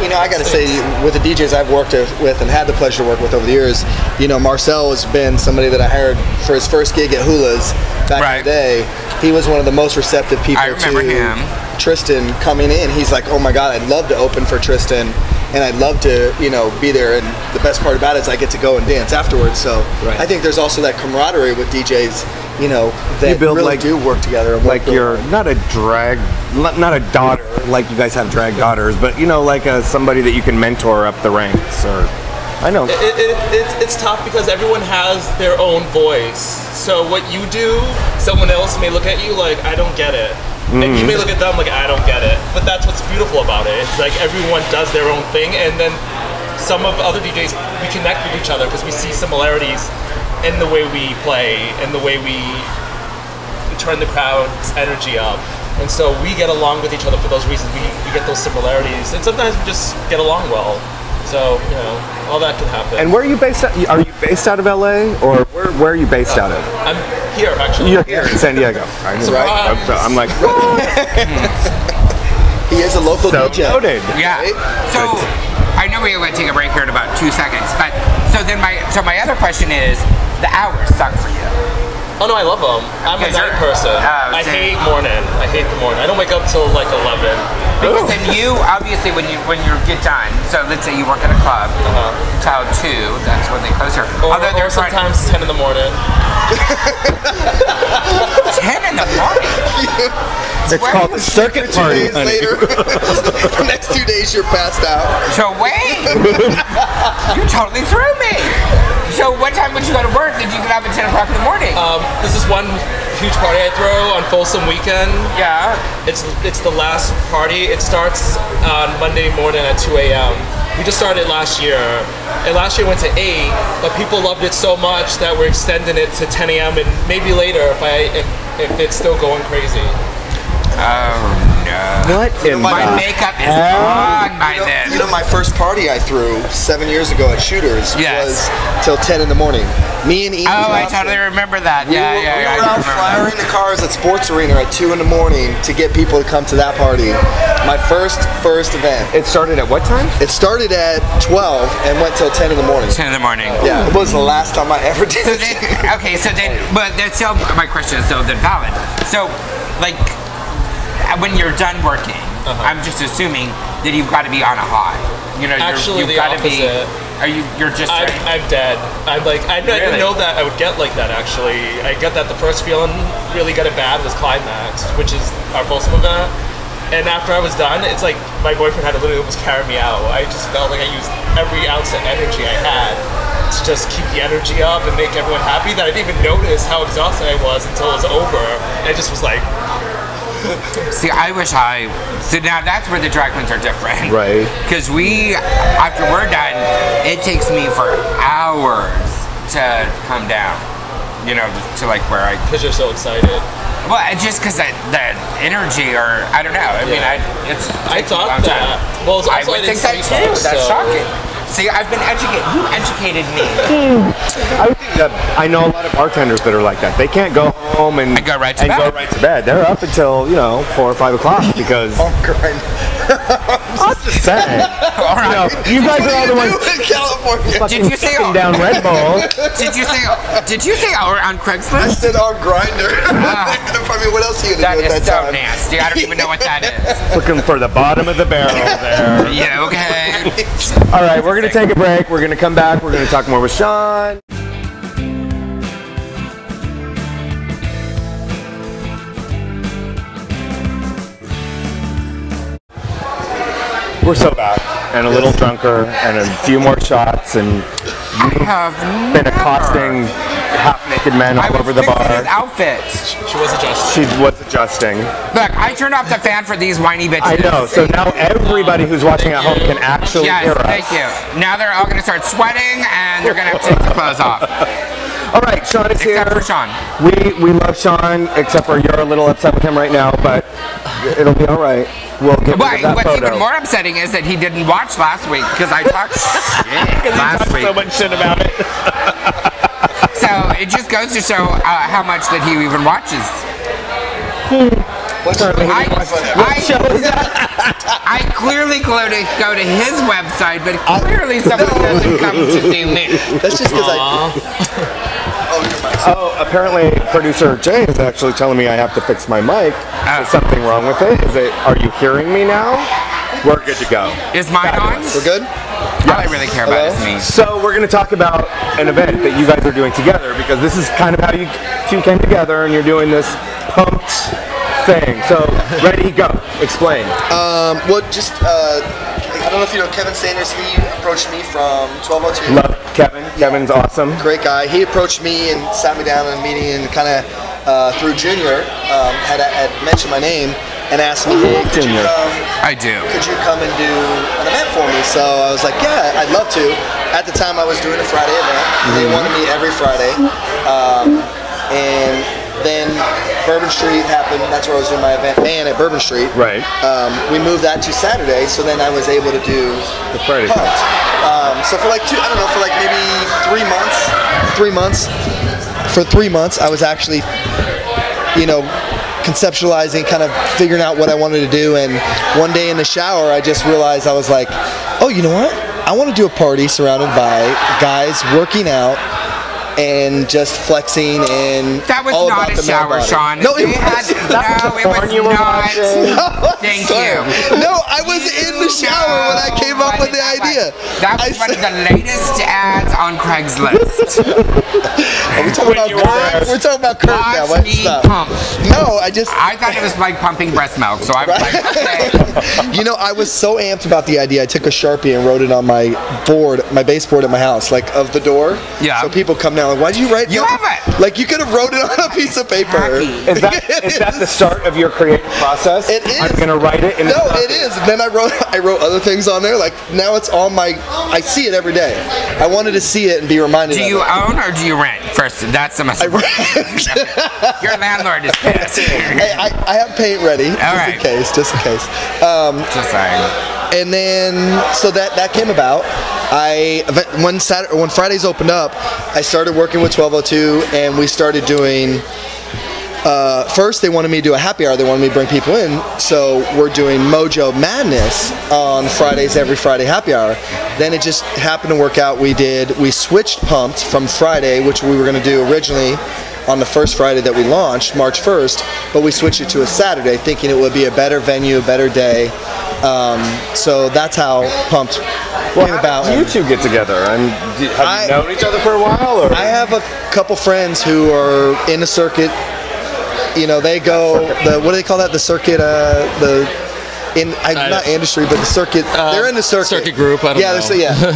You know, I gotta say, with the DJs I've worked with and had the pleasure to work with over the years, you know, Marcel has been somebody that I hired for his first gig at Hula's back in the day. He was one of the most receptive people to Tristan coming in. He's like, oh my God, I'd love to open for Tristan, and I'd love to, you know, be there. And the best part about it is I get to go and dance afterwards. So I think there's also that camaraderie with DJs, you know, that really do work together. Like you're not a drag, not a daughter, like you guys have drag daughters, but you know, like somebody that you can mentor up the ranks. Or I know it's tough because everyone has their own voice. So what you do, someone else may look at you like, I don't get it. And you may look at them like, I don't get it. But that's what's beautiful about it. It's like everyone does their own thing, and then some of other DJs, we connect with each other because we see similarities in the way we play and the way we turn the crowd's energy up. And so we get along with each other for those reasons. We get those similarities. And sometimes we just get along well. So, you know, all that can happen. And where are you based at? Are you based out of LA? Or where are you based out of? I'm here, actually. You're here in San Diego. I'm like, he is a local DJ. Noted. Yeah. So I know we're going to take a break here in about 2 seconds, but so my other question is, the hours suck for you. Oh no, I love them. I'm a night person. I hate morning. I hate the morning. I don't wake up till like 11. Because then you, obviously, when you get done, so let's say you work at a club until 2, that's when they close here. Or sometimes 10 in the morning. 10 in the morning? It's called the circuit party. 2 days later, the next 2 days you're passed out. So wait! You totally threw me! So what time would you go to work that you could have at 10 o'clock in the morning? This is one huge party I throw on Folsom Weekend. Yeah. It's the last party. It starts on Monday morning at 2 a.m. We just started last year, and last year went to 8, but people loved it so much that we're extending it to 10 a.m. and maybe later if it's still going crazy. Oh no. What? My makeup is on by then. You know, my first party I threw 7 years ago at Shooters was till 10 in the morning. Me and Ian. Oh, I totally remember that. We were out flyering the cars at Sports Arena at 2 in the morning to get people to come to that party. My first event. It started at what time? It started at 12 and went till 10 in the morning. 10 in the morning. Yeah, it was the last time I ever did it. But that's still, my question is still valid. So, like, when you're done working, I'm just assuming that you've got to be on a high. You know, Actually, you've the got to be. opposite. You're just. I'm dead. I didn't know that I would get like that. Actually, I got that the first feeling really got it bad was Climax, which is our Folsom event. And after I was done, it's like my boyfriend had to literally almost carry me out. I just felt like I used every ounce of energy I had to just keep the energy up and make everyone happy. That I didn't even notice how exhausted I was until it was over. And I just was like. See, I wish so now that's where the drag queens are different. Right. Because after we're done, it takes me for hours to come down, you know, to like where I... Because you're so excited. Well, just because the energy, or I don't know. I mean, I thought that. Well, I would think that too. That's shocking. See, I've been educated. You educated me. I know a lot of bartenders that are like that. They can't go home and go right to bed. They're up until 4 or 5 o'clock because. I'm just saying. All right. You guys are all the ones in California. Did you say down Red Bull? Did you say on Craigslist? I said on Grindr. I mean, what else are you gonna do at that time? That is so nasty. I don't even know what that is. Looking for the bottom of the barrel there. Yeah. Okay. All right, we're gonna take a break. We're gonna come back. We're gonna talk more with Shaun. We're so back, and a little drunker, and a few more shots, and have been accosting half-naked men all over the bar. His outfits. She was adjusting. She was adjusting. Look, I turned off the fan for these whiny bitches. I know. So now everybody who's watching at home can actually hear us. Thank you. Now they're all going to start sweating, and they're going to have to take their clothes off. All right, Shaun is here. Except for Shaun. We love Shaun, except for you're a little upset with him right now, but it'll be all right. We'll get rid of that what's photo. even more upsetting is that he didn't watch last week because I talked shit last week. So much shit about it. So it just goes to show how much that he even watches. I clearly go to his website, but clearly somebody doesn't come to see me. That's just because Oh, apparently producer Jay is actually telling me I have to fix my mic. Is something wrong with it? Are you hearing me now? We're good to go. Is mine on? We're good? All I really care about is me. So we're going to talk about an event that you guys are doing together, because this is kind of how you two came together, and you're doing this pumped thing. So, ready, go. Explain. Well, just, I don't know if you know Kevin Sanders. He approached me from 1202. Love Kevin. Yeah. Kevin's awesome. Great guy. He approached me and sat me down in a meeting and kind of, through Junior, had mentioned my name and asked me, hey, could you come? I do. Could you come and do an event for me? So I was like, yeah, I'd love to. At the time, I was doing a Friday event. They wanted me every Friday. And then Bourbon Street happened. That's where I was doing my event band at Bourbon Street. Right. We moved that to Saturday, so then I was able to do the Friday. So for like maybe 3 months. 3 months. For 3 months, I was actually, conceptualizing, kind of figuring out what I wanted to do. And one day in the shower, I just realized, I was like, oh, you know what? I want to do a party surrounded by guys working out and just flexing and that was all not about a the shower, Shaun. No, it was. No, it was not. Thank you. No, I was in the shower when I came up with the idea. That was one of the latest ads on Craigslist. Are we talking about curves? We're talking about curves now. Watch me pump. No, I thought it was like pumping breast milk, so I was like, okay. I was so amped about the idea. I took a Sharpie and wrote it on my board, my baseboard at my house, like of the door. Yeah. So people come down, like, why'd you write? You have it. Like you could have wrote it on a piece of paper. Is that the start of your creative process? It is. I'm gonna write it. No, it is. Then I wrote other things on there. Like now it's on my. I see it every day. I wanted to see it and be reminded. Do you own or do you rent? First, that's the message. Your landlord is pissed. Hey, I have paint ready. Just in case. Just saying. And then, so that came about. When Fridays opened up, I started working with 1202, and we started doing. First, they wanted me to do a happy hour. They wanted me to bring people in. So we're doing Mojo Madness on Fridays, every Friday happy hour. Then it just happened to work out. We switched Pumped from Friday, which we were going to do originally on the first Friday that we launched, March 1st, but we switched it to a Saturday, thinking it would be a better venue, a better day. So that's how Pumped came about. How did you two get together? Have you known each other for a while? Or? I have a couple friends who are in the circuit. You know, they go what do they call that? The circuit. Not industry, but the circuit. They're in the circuit. Circuit group. I don't know.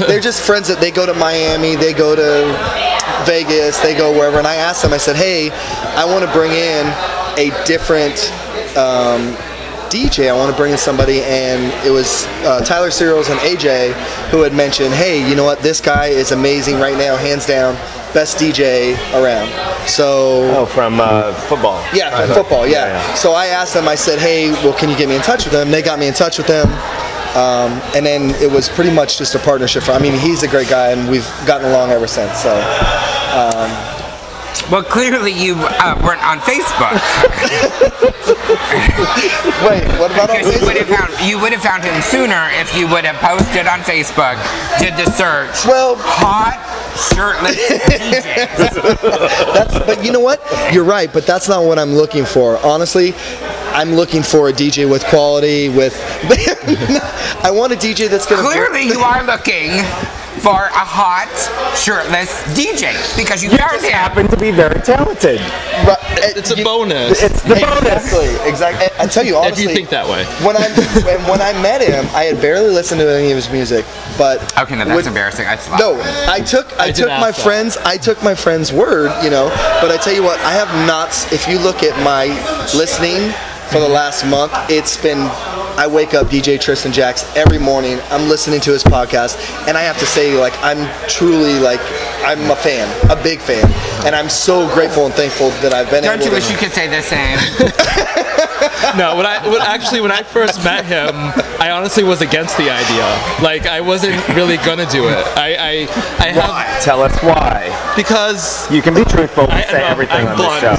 They're just friends that they go to Miami, they go to Vegas, they go wherever. And I asked them. I said, "Hey, I want to bring in a different DJ. I want to bring in somebody." And it was Tyler Searles and AJ who had mentioned, "Hey, you know what? This guy is amazing right now, hands down, best DJ around." So from football. Yeah, from football. Yeah. So I asked them. I said, "Hey, well, can you get me in touch with them?" They got me in touch with them, and then it was pretty much just a partnership. I mean, he's a great guy, and we've gotten along ever since. So. Well, clearly you weren't on Facebook. Wait, what about on Facebook? You would have found him sooner if you would have posted on Facebook, did the search. Well, hot shirtless DJs. But you know what? You're right, but that's not what I'm looking for. Honestly, I'm looking for a DJ with quality, I want a DJ that's going to... Clearly you are looking for a hot, shirtless DJ because you just happen to be very talented. Right. It's a bonus. It's the bonus. Exactly. I tell you honestly, if you think that way. When I met him, I had barely listened to any of his music, but okay, no, that's embarrassing. I took my friend's word, you know. But I tell you what, I have not. If you look at my listening for the last month, it's been. I wake up DJ Tristan Jaxx every morning. I'm listening to his podcast, and I have to say, like, I'm truly, like, I'm a fan, a big fan, and I'm so grateful and thankful that I've been able to... Don't you wish you could say the same? No, when I first met him, I honestly was against the idea. Like, I wasn't really gonna do it. Why? Tell us why. Because you can be truthful and say everything on this show.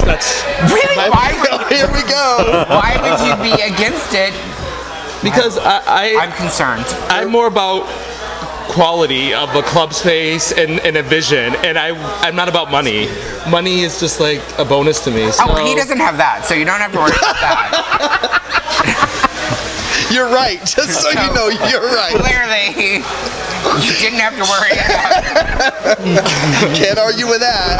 Really? Here we go. Why would you be against it? Because I'm concerned. I'm more about quality of a club space and a vision, and I'm not about money. Money is just like a bonus to me. So. Oh, he doesn't have that, so you don't have to worry about that. You're right. Just so you know, you're right. Clearly, you didn't have to worry about it. Can't argue with that.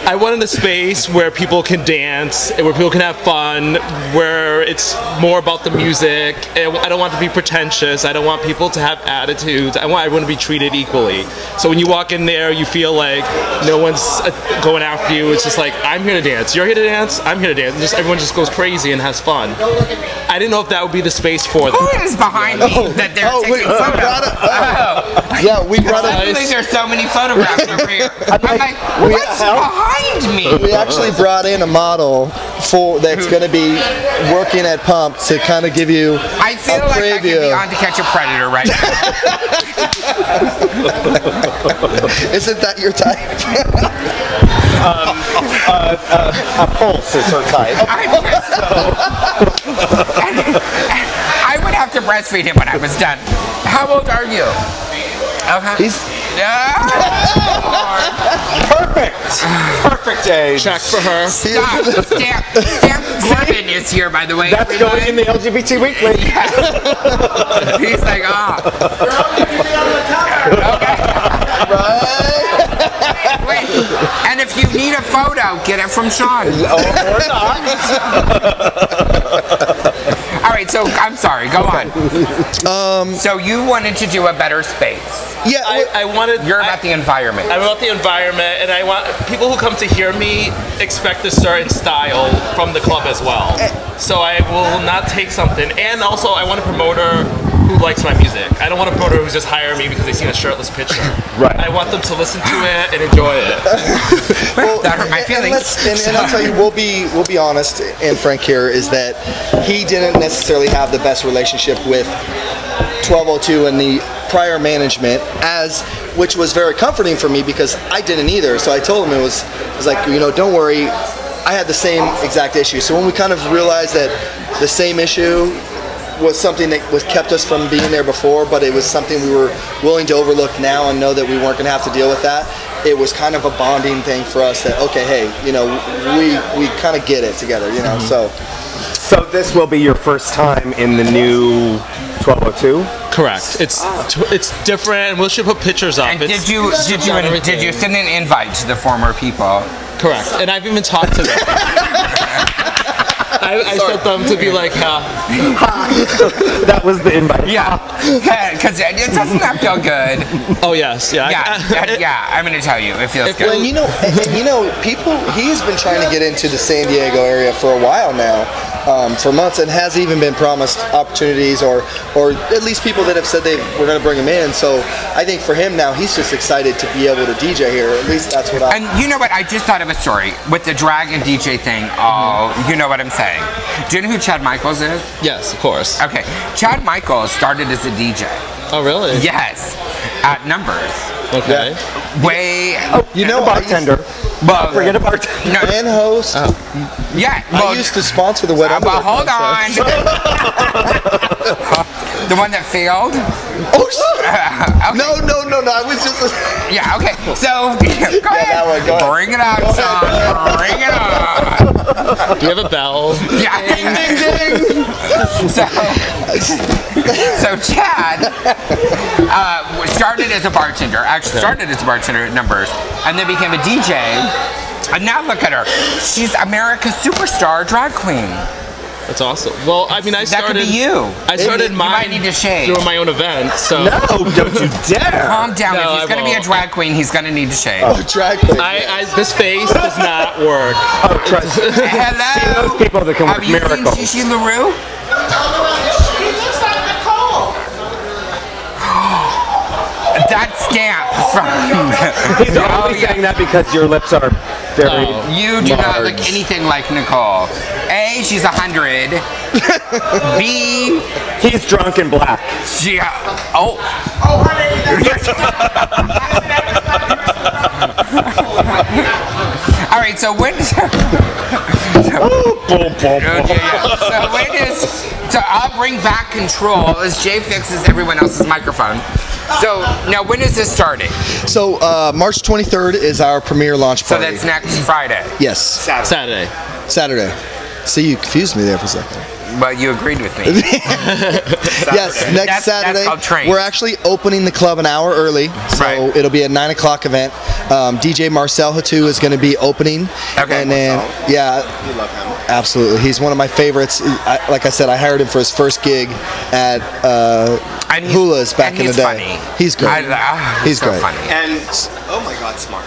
I wanted a space where people can dance, and where people can have fun, where it's more about the music. And I don't want to be pretentious. I don't want people to have attitudes. I want everyone to be treated equally. So when you walk in there, you feel like no one's going after you. It's just like, I'm here to dance. You're here to dance. I'm here to dance. And just everyone just goes crazy and has fun. I didn't know if that would be the space for them. Who is behind me that they're taking photos? Yeah, we brought I believe there's so many photographs over here. I'm like, what's behind me? We actually brought in a model that's going to be working at Pump to kind of give you I feel like I could be on To Catch a Predator right now. Isn't that your type? A pulse is her type. I would have to breastfeed him when I was done. How old are you? Okay. Perfect age. Check for her. Stop. Stamp Corbin is here, by the way. That's going in the LGBT Weekly. Yeah. He's like, Okay. Right. Wait, and if you need a photo, get it from Shaun. Or not. All right, so I'm sorry. Go on. So you wanted to do a better space. Yeah, I wanted. You're about the environment. I'm about the environment, and I want people who come to hear me expect a certain style from the club as well. So I will not take something, and also I want a promoter who likes my music. I don't want a promoter who's just hiring me because they see a shirtless picture. Right. I want them to listen to it and enjoy it. Well, that hurt my feelings. And I'll tell you, we'll be honest and frank here, is that he didn't necessarily have the best relationship with 1202 and the prior management, which was very comforting for me because I didn't either. So I told him it was like, you know, don't worry, I had the same exact issue. So when we kind of realized that the same issue was something that kept us from being there before, but it was something we were willing to overlook now and know that we weren't going to have to deal with that. It was kind of a bonding thing for us that, okay, hey, you know, we kind of get it together, you know, so. So this will be your first time in the new 1202? Correct. It's different, and we should put pictures up. And did you send an invite to the former people? Correct. And I've even talked to them. I sent them to be like, That was the invite. Yeah, because it doesn't that feel good? Oh yes, yeah. Yeah, I'm gonna tell you, it feels good. Well, people. He's been trying to get into the San Diego area for a while now, for months, and has even been promised opportunities, or at least people that have said they were going to bring him in. So I think for him now, he's just excited to be able to DJ here. At least that's what I. And you know what? I just thought of a story with the drag and DJ thing. Oh, you know what I'm saying? Do you know who Chad Michaels is? Yes, of course. Okay, Chad Michaels started as a DJ. Oh, really? Yes, at Numbers. Okay. Yeah. Bartender. Well, forget a bartender. No, and host. Yeah. Well, I used to sponsor the Wet but hold on. The one that failed? Oh, okay. No. I was just. Yeah. Okay. So go ahead. Go ahead. Bring it on, son. Bring it on. Do you have a bell? Yeah. Ding, ding, ding. So Chad started as a bartender. Actually, started as a bartender at Numbers, and then became a DJ. And now look at her. She's America's superstar drag queen. That's awesome. Well, I mean, I started. That could be you. I started mine. You might need to shave. Doing my own event. So No, don't you dare. Calm down. No, if he's going to be a drag queen, he's going to need to shave. Oh, drag queen. This face does not work. Oh, trust me. Hello. See those people that can work miracles. Have you seen Gigi LaRue? She looks like Nicole. That stamp from. He's only saying that because your lips are very You do not large. look anything like Nicole. A, she's 100. B, He's drunk and black. she. All right, so when. So when is. So I'll bring back control as Jay fixes everyone else's microphone. So now when is this starting? So March 23rd is our premiere launch So party. that's next Friday. Yes. Saturday. See, you confused me there for a second. Well, you agreed with me. Yes, next Saturday. That's called train. We're actually opening the club an hour early, so Right. it'll be a 9 o'clock event. DJ Marcel Hatu is going to be opening, Okay. and then You love him. absolutely, he's one of my favorites. Like I said, I hired him for his first gig at And he's- Hula's back and in the he's day. funny. He's great. He's He's so great. funny. And oh my God, smart.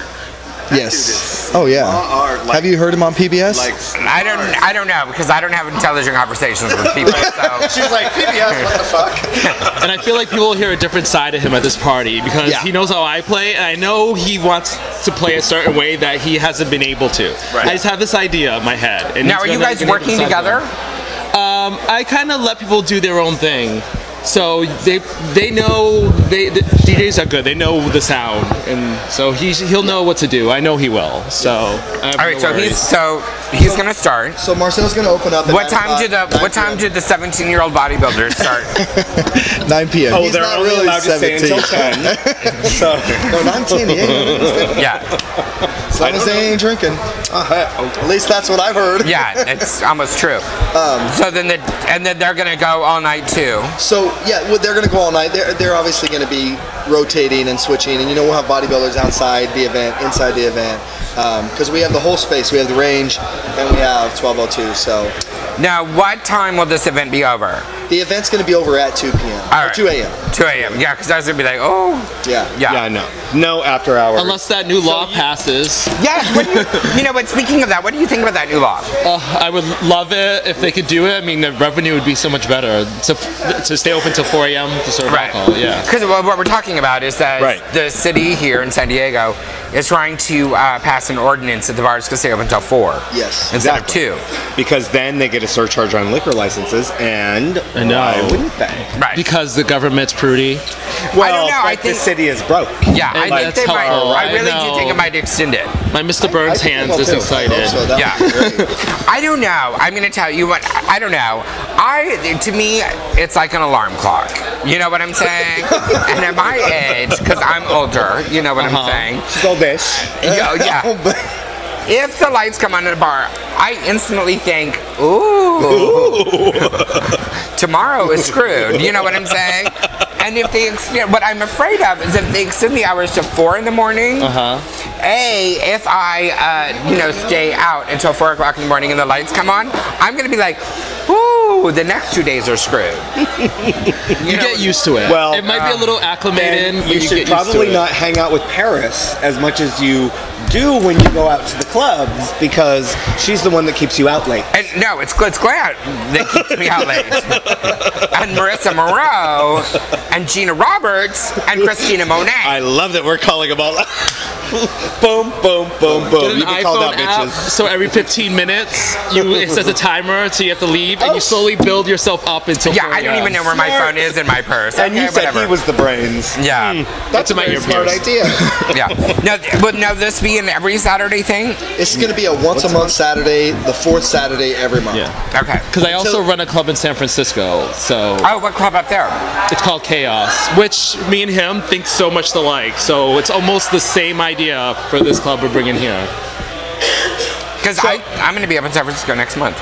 Yes. Oh yeah. Have you heard him on PBS? I don't know because I don't have intelligent conversations with people. So. She's like, PBS, what the fuck? And I feel like people will hear a different side of him at this party because he knows how I play, and I know he wants to play a certain way that he hasn't been able to. Right. I just have this idea in my head. And Now, are you guys working together? I kind of let people do their own thing. So they know the DJs are good. They know the sound, and so he'll know what to do. I know he will. So All right, so he's gonna start. So Marcel's going to open up. At What time did the 17-year-old bodybuilders start? 9 p.m. Oh, He's they're not only really allowed to stay 17. until 10. So No, 9:10. Yeah. Yeah, As long as they ain't drinking. At least that's what I've heard. yeah, it's almost true. So then they're gonna go all night too. So yeah, well, they're going to go all night. They're obviously going to be rotating and switching, and we'll have bodybuilders outside the event, inside the event, because we have the whole space. We have the range, and we have 1202. So Now, what time will this event be over? the event's going to be over at 2 p.m. All or right. 2 a.m. 2 a.m. Yeah, because I was gonna be like, oh, Yeah. yeah. no after hours. Unless that new law passes, Yes. What do you know? But speaking of that, what do you think about that new law? I would love it if they could do it. I mean, the revenue would be so much better to stay open till 4 a.m. to serve alcohol. Yeah. Because what we're talking about is that Right. the city here in San Diego is trying to pass an ordinance that the bars can stay open until 4. Yes. Instead Exactly. of 2. Because then they get a surcharge on liquor licenses, and I know. why wouldn't they? Right. Because the government's prudy. Well, I don't know, I but think- the city is broke. Yeah, I And think that's they might. helpful. I really I do know. think it might extend it. My Mr. Burns I think hands they will is too. excited. I hope so. That Yeah. would be great. I don't know. I'm gonna tell you what. I don't know. To me, it's like an alarm clock. You know what I'm saying? And at my age, because I'm older, you know what I'm saying? She's oldish. Yeah. if the lights come on at a bar, I instantly think, ooh. Tomorrow is screwed. You know what I'm saying? And if they, what I'm afraid of is if they extend the hours to 4 in the morning. If I, stay out until 4 o'clock in the morning and the lights come on, I'm gonna be like, ooh, the next 2 days are screwed. You get used to it. Well, it might be a little acclimated. You should probably not hang out with Paris as much as you do when you go out to the clubs, because she's the one that keeps you out late. And no, it's Glad that keeps me out late. And Marissa Moreau, and Gina Roberts, and Christina Monet. I love that we're calling them all out. Boom, boom, boom, boom. Get an iPhone app, so every 15 minutes, it says a timer, so you have to leave, and you slowly build yourself up until 4 I don't even know where my phone is in my purse. And you said he was the brains. Yeah. That's a very smart idea. Now this being every Saturday thing? It's going to be a once-a-month Saturday, the 4th Saturday every month. Yeah. Okay. Because I also run a club in San Francisco, so... Oh, what club up there? It's called Chaos, which me and him think so much alike, so it's almost the same idea for this club we're bringing here. Because I'm going to be up in San Francisco next month.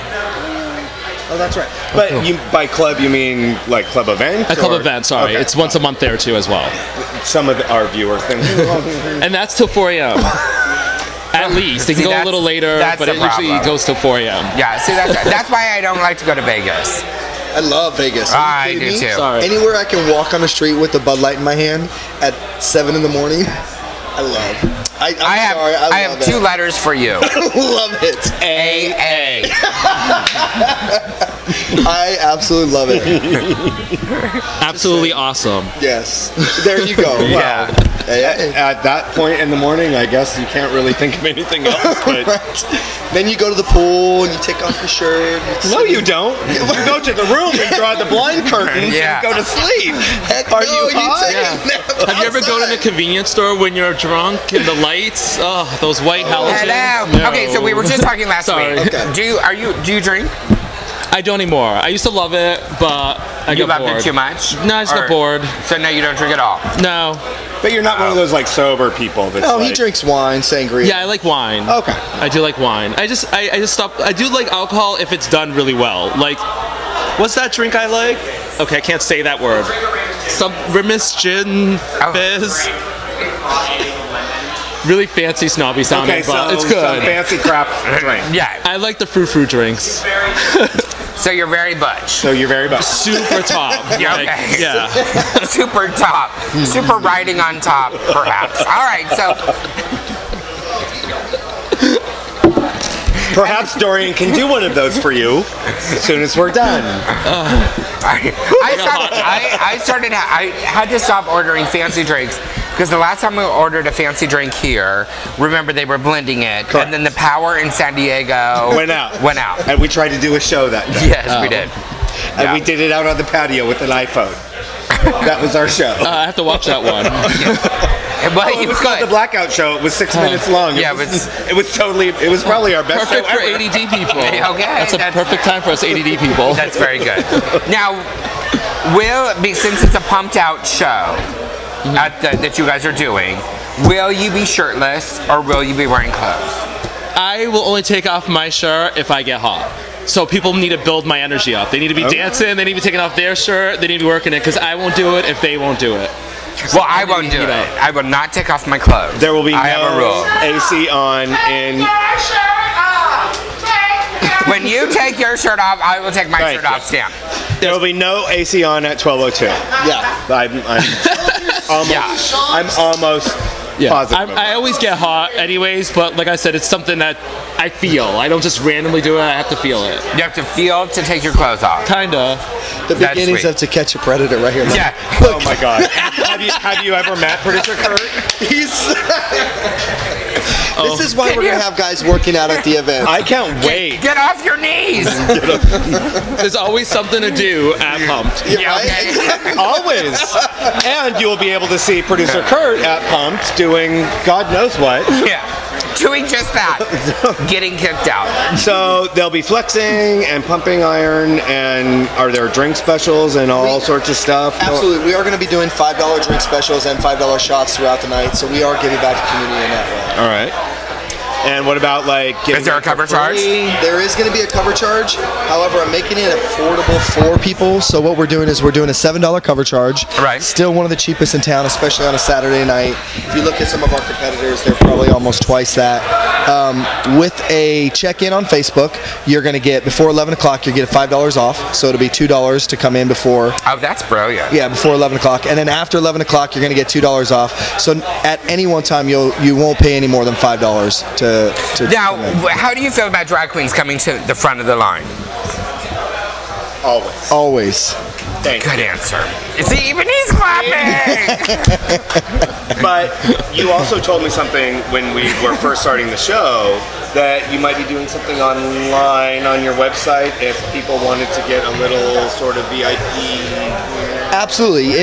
Oh, that's right. But by club, you mean like club event? A club event, sorry. Okay. It's once a month there, too, as well. Some of our viewers think... And that's till 4 a.m. At least. They can go a little later, but it usually goes till 4 a.m. Yeah, see, that's why I don't like to go to Vegas. I love Vegas. I do too. Sorry. Anywhere I can walk on the street with a Bud Light in my hand at 7 in the morning, I love. I have 2 letters for you. Love it. AA. I absolutely love it. Absolutely awesome. Yes. There you go. Yeah. Wow. At that point in the morning, I guess you can't really think of anything else. But then you go to the pool and you take off your shirt. No, you don't. You go to the room and draw the blind curtains and go to sleep. Are you hot? Have you ever gone in a convenience store when you're drunk and the lights? Oh, those white halogens. Hello. No. Okay, so we were just talking last week. Okay. Do you drink? I don't anymore. I used to love it, but I got bored. You loved it too much? No, I just got bored. So now you don't drink at all? No. But you're not one of those like sober people. That's he drinks wine, sangria. Yeah, I like wine. Okay. I do like wine. I just stopped. I do like alcohol if it's done really well. Like, what's that drink I like? Okay, I can't say that word. Some Rimis gin fizz. Really fancy, snobby sounding, but it's good. Some fancy crap drink. Yeah. I like the fruit drinks. So you're very butch. Super top. Yeah, like, okay. Yeah. Super top. Super riding on top, perhaps. All right, so... Perhaps Dorian can do one of those for you as soon as we're done. I had to stop ordering fancy drinks because the last time we ordered a fancy drink here, remember they were blending it, Correct. and then the power in San Diego went out. And we tried to do a show that day. Yes, we did. And we did it out on the patio with an iPhone. That was our show. I have to watch that one. It was called the Blackout Show. It was 6 minutes long. It was probably our best perfect show for ever. ADD people. Okay, that's a perfect time for us ADD people. That's very good. Now, since it's a pumped out show that you guys are doing, will you be shirtless or will you be wearing clothes? I will only take off my shirt if I get hot. So people need to build my energy up. They need to be dancing. They need to be taking off their shirt. They need to be working it because I won't do it if they won't do it. Well, I won't do it. I will not take off my clothes. There will be I have a rule. AC on in... When you take your shirt off, I will take my shirt off, Stamp. There will be no AC on at 12:02. Yeah. I'm almost positive. I always get hot anyways, but like I said, it's something that I feel. I don't just randomly do it. I have to feel it. You have to feel to take your clothes off. Kinda. The beginnings of To Catch a Predator right here. Yeah. Oh my God. Have you ever met producer Kurt? This is why we're going to have guys working out at the event. I can't wait. Get off your knees. There's always something to do at Pumped. Yeah, okay. Always. And you will be able to see producer Kurt at Pumped doing God knows what. Yeah. Doing just that. Getting kicked out. So they'll be flexing and pumping iron, and are there drink specials and all sorts of stuff? Absolutely. We are going to be doing $5 drink specials and $5 shots throughout the night, so we are giving back to the community in that way. All right. And what about like? Is there a cover charge? There is going to be a cover charge. However, I'm making it affordable for people. So what we're doing is we're doing a $7 cover charge. Right. Still one of the cheapest in town, especially on a Saturday night. If you look at some of our competitors, they're probably almost twice that. With a check-in on Facebook, you're going to get, before 11 o'clock, you get $5 off. So it'll be $2 to come in before. Oh, that's brilliant. Yeah, before 11 o'clock. And then after 11 o'clock, you're going to get $2 off. So at any one time, you won't pay any more than $5 to Now, how do you feel about drag queens coming to the front of the line? Always. Always. Thank you. Good answer. See, even he's clapping. But you also told me something when we were first starting the show, that you might be doing something online on your website if people wanted to get a little sort of VIP. Absolutely.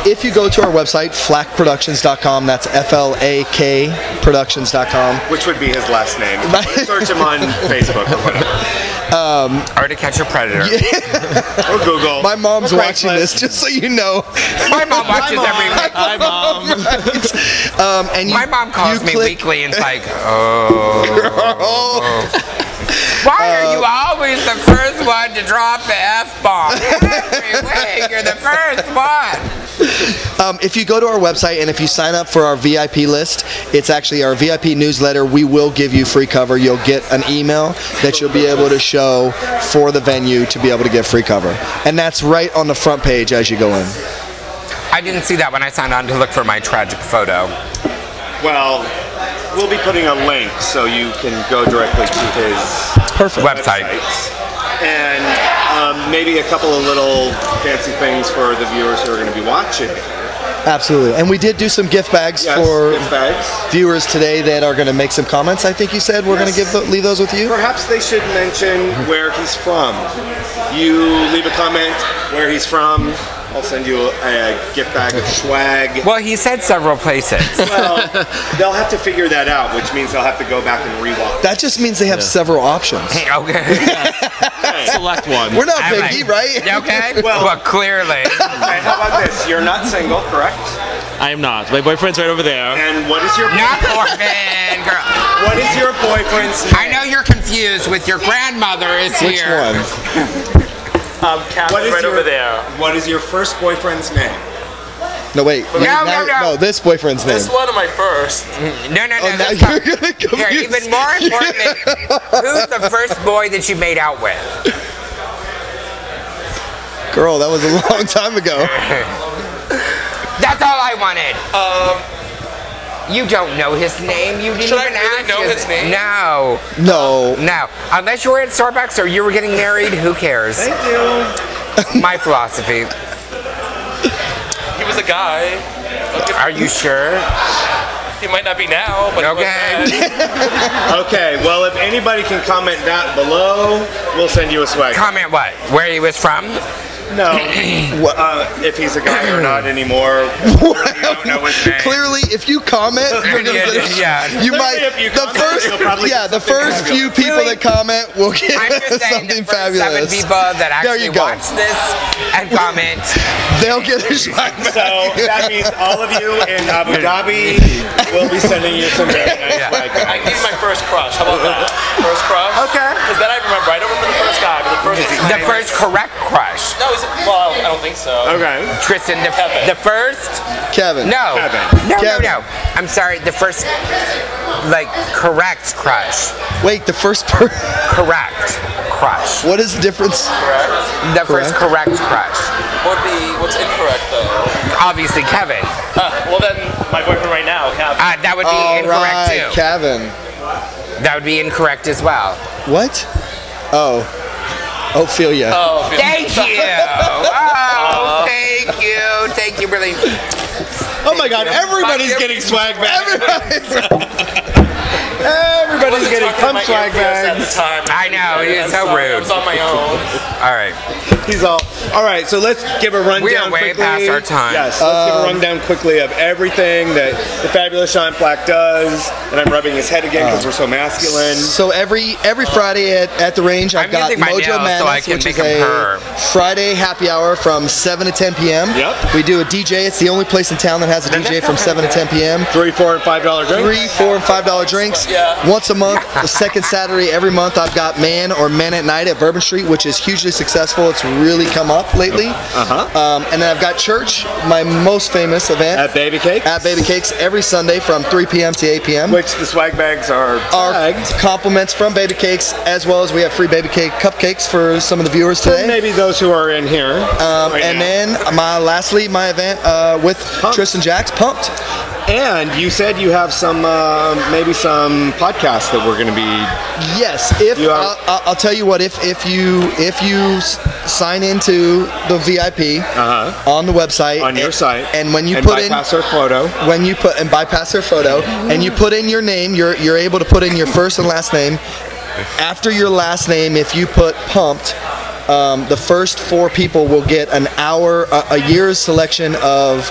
If you go to our website, flakproductions.com, that's FLAK productions.com. Which would be his last name. Search him on Facebook or whatever. Or To Catch a Predator. Or Google. My mom's watching this, just so you know. My mom watches every week. Hi, Mom. Right. And My mom calls me weekly and it's like, why are you always the first one to drop the F-bomb? Every week, you're the first one. If you go to our website and if you sign up for our VIP list, it's actually our VIP newsletter. We will give you free cover. You'll get an email that you'll be able to show for the venue to be able to get free cover. And that's right on the front page as you go in. I didn't see that when I signed on to look for my tragic photo. Well, we'll be putting a link so you can go directly to his Website. And maybe a couple of little fancy things for the viewers who are going to be watching. Absolutely. And we did do some gift bags for viewers today that are going to make some comments. I think you said we're going to leave those with you. Perhaps they should mention where he's from. You leave a comment where he's from. I'll send you a gift bag of swag. Well, he said several places. Well, they'll have to figure that out, which means they'll have to go back and rewatch. That just means they have several options. Okay. Select one. We're not picky, right? Okay. Well, clearly. Okay, how about this? You're not single, correct? I am not. My boyfriend's right over there. And what is your Not orphan, girl. What is your boyfriend's name? I know you're confused with your grandmother is Which here. one? Cat's right over there. What is your first boyfriend's name? No, wait. No. No, this boyfriend's name. This one of my first. No. Now That's you're gonna confuse. Here, even more importantly, who's the first boy that you made out with? Girl, that was a long time ago. That's all I wanted. You don't know his name. You didn't Should I even really ask know his name? No. No. Unless you were at Starbucks or you were getting married, who cares? Thank you. My philosophy. He was a guy. Are you sure? He might not be now, but Okay. he was then. Okay, well, if anybody can comment down below, we'll send you a swag. Comment what? Where he was from? No. If he's a guy or not anymore. You don't know his name. Clearly, if you comment, you're gonna you might. If you comment, you'll probably get The something first few fabulous. people that comment will get I'm just saying something the first 7 fabulous. people that There actually you go. watch this and comment. They'll get a swag bag. So that means all of you in Abu Dhabi will be sending you some very nice swag bags. I need my first crush. How about that? First crush? Okay. Because then I remember. I don't remember the first guy, but the first. The first correct crush. No, is it? Well, I don't think so. Okay. Tristan, Kevin. the first? Kevin. No. Kevin. No. I'm sorry, the first, correct crush. Wait, the first Correct crush. What is the difference? The first correct crush. What's incorrect though? Obviously, Kevin. Well then, my boyfriend right now, Cap. That would be incorrect right, too. Kevin. That would be incorrect as well. What? Oh. Ophelia. Oh, Thank you. Oh, thank you, really. Oh my God! Everybody's getting swag bags. Everybody's getting pump swag at the bags. time. I know, it's so rude. I was on my own. All right. He's all. All right, so let's give a rundown. We are way quickly. past our time. Yes, let's give a rundown quickly of everything that the fabulous Shaun Flak does. And I'm rubbing his head again because we're so masculine. So every Friday at the range, I've got Mojo Madness, which is a Friday happy hour from 7 to 10 p.m. Yep. We do a DJ. It's the only place in town that has a DJ from 7 to 10 p.m. $3, $4, and $5 drinks. $3, $4, and $5 drinks. Once a month, the second Saturday every month, I've got Man or Men at Night at Bourbon Street, which is hugely successful. It's really come up lately. And then I've got Church, my most famous event. At Baby Cakes. At Baby Cakes every Sunday from 3 p.m. to 8 p.m. Which the swag bags are tagged. Compliments from Baby Cakes, as well as we have free Baby Cake cupcakes for some of the viewers today. Maybe those who are in here. Then lastly, my event with Tristan Jaxx, Pumped. And you said you have some, maybe some podcasts that we're going to be. Yes, I'll tell you what. If you sign into the VIP on the website, on your site, and when you and put bypass their photo, bypass their photo, and you put in your name, you're able to put in your first and last name. After your last name, if you put Pumped, the first 4 people will get an hour, a year's selection of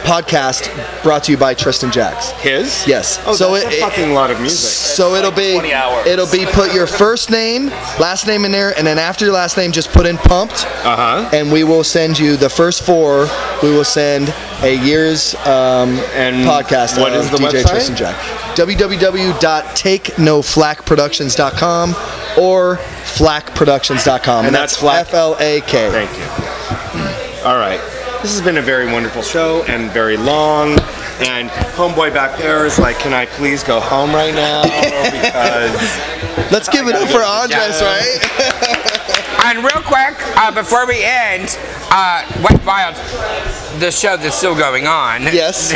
podcast brought to you by Tristan Jaxx. His? Yes. Oh, so that's a fucking lot of music. So it'll be 20 hours. It'll be put your first name, last name in there, and then after your last name, just put in Pumped. And we will send you the first 4. We will send a year's podcast. What is the DJ website? Tristan Jaxx. www.takenoflakproductions.com or flakproductions.com. And that's Flak? FLAK. Thank you. All right. This has been a very wonderful show and very long. And homeboy back there is like, can I please go home right now? Because let's give it up for Andres, right? And real quick, before we end, Wet Wild, the show that's still going on. Yes.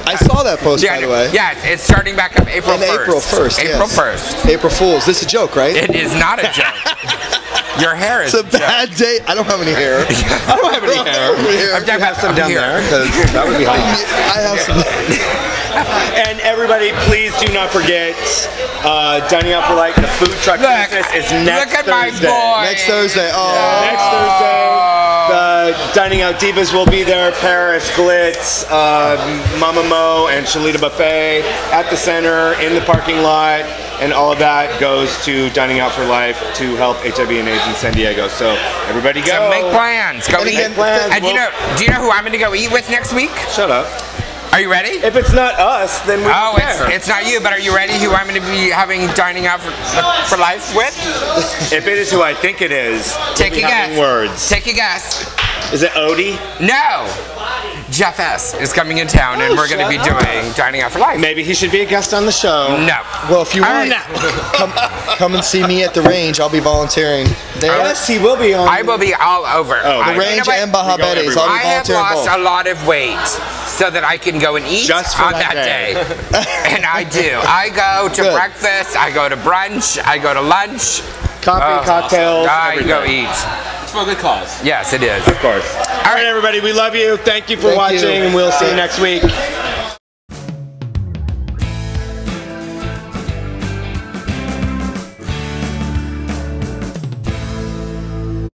I saw that post, by the way. Yeah, it's starting back up April 1st. April 1st, April 1st. April Fool's. This is a joke, right? It is not a joke. Your hair is a bad day. I don't have any hair. I don't have any hair. I'm talking about some down there, because that would be hot. I have some. And everybody, please do not forget, Dining Out For Life, the Food Truck Fierceness is next Thursday. Thursday. Look at my boy. Next Thursday. Oh. Yeah, next Thursday. The Dining Out Divas will be there. Paris, Glitz, Mama Mo, and Shalita Buffet at the center in the parking lot. And all of that goes to Dining Out For Life to help HIV and AIDS in San Diego. So everybody go. So make plans. Go eat. Make plans. And do you know who I'm going to go eat with next week? Shut up. Are you ready? If it's not us, then we don't care. It's not you, but are you ready who I'm going to be having Dining Out for Life with? If it is who I think it is, take a guess. Words. Take a guess. Is it Odie? No. Jeff S. is coming in town, and we're going to be doing Dining Out For Life. Maybe he should be a guest on the show. No. Well, if you want, come and see me at the range. I'll be volunteering there. Yes, he will be on. I will be all over. The range and Baja Betty's. I'll be I have volunteering lost both. a lot of weight so that I can go and eat Just for on that that day. And I do. I go to breakfast, I go to brunch, I go to lunch. Coffee, cocktails, I everything. go eat. It's for a good cause. Yes, it is. Of course. All right, everybody, we love you. Thank you for watching, and we'll see you next week.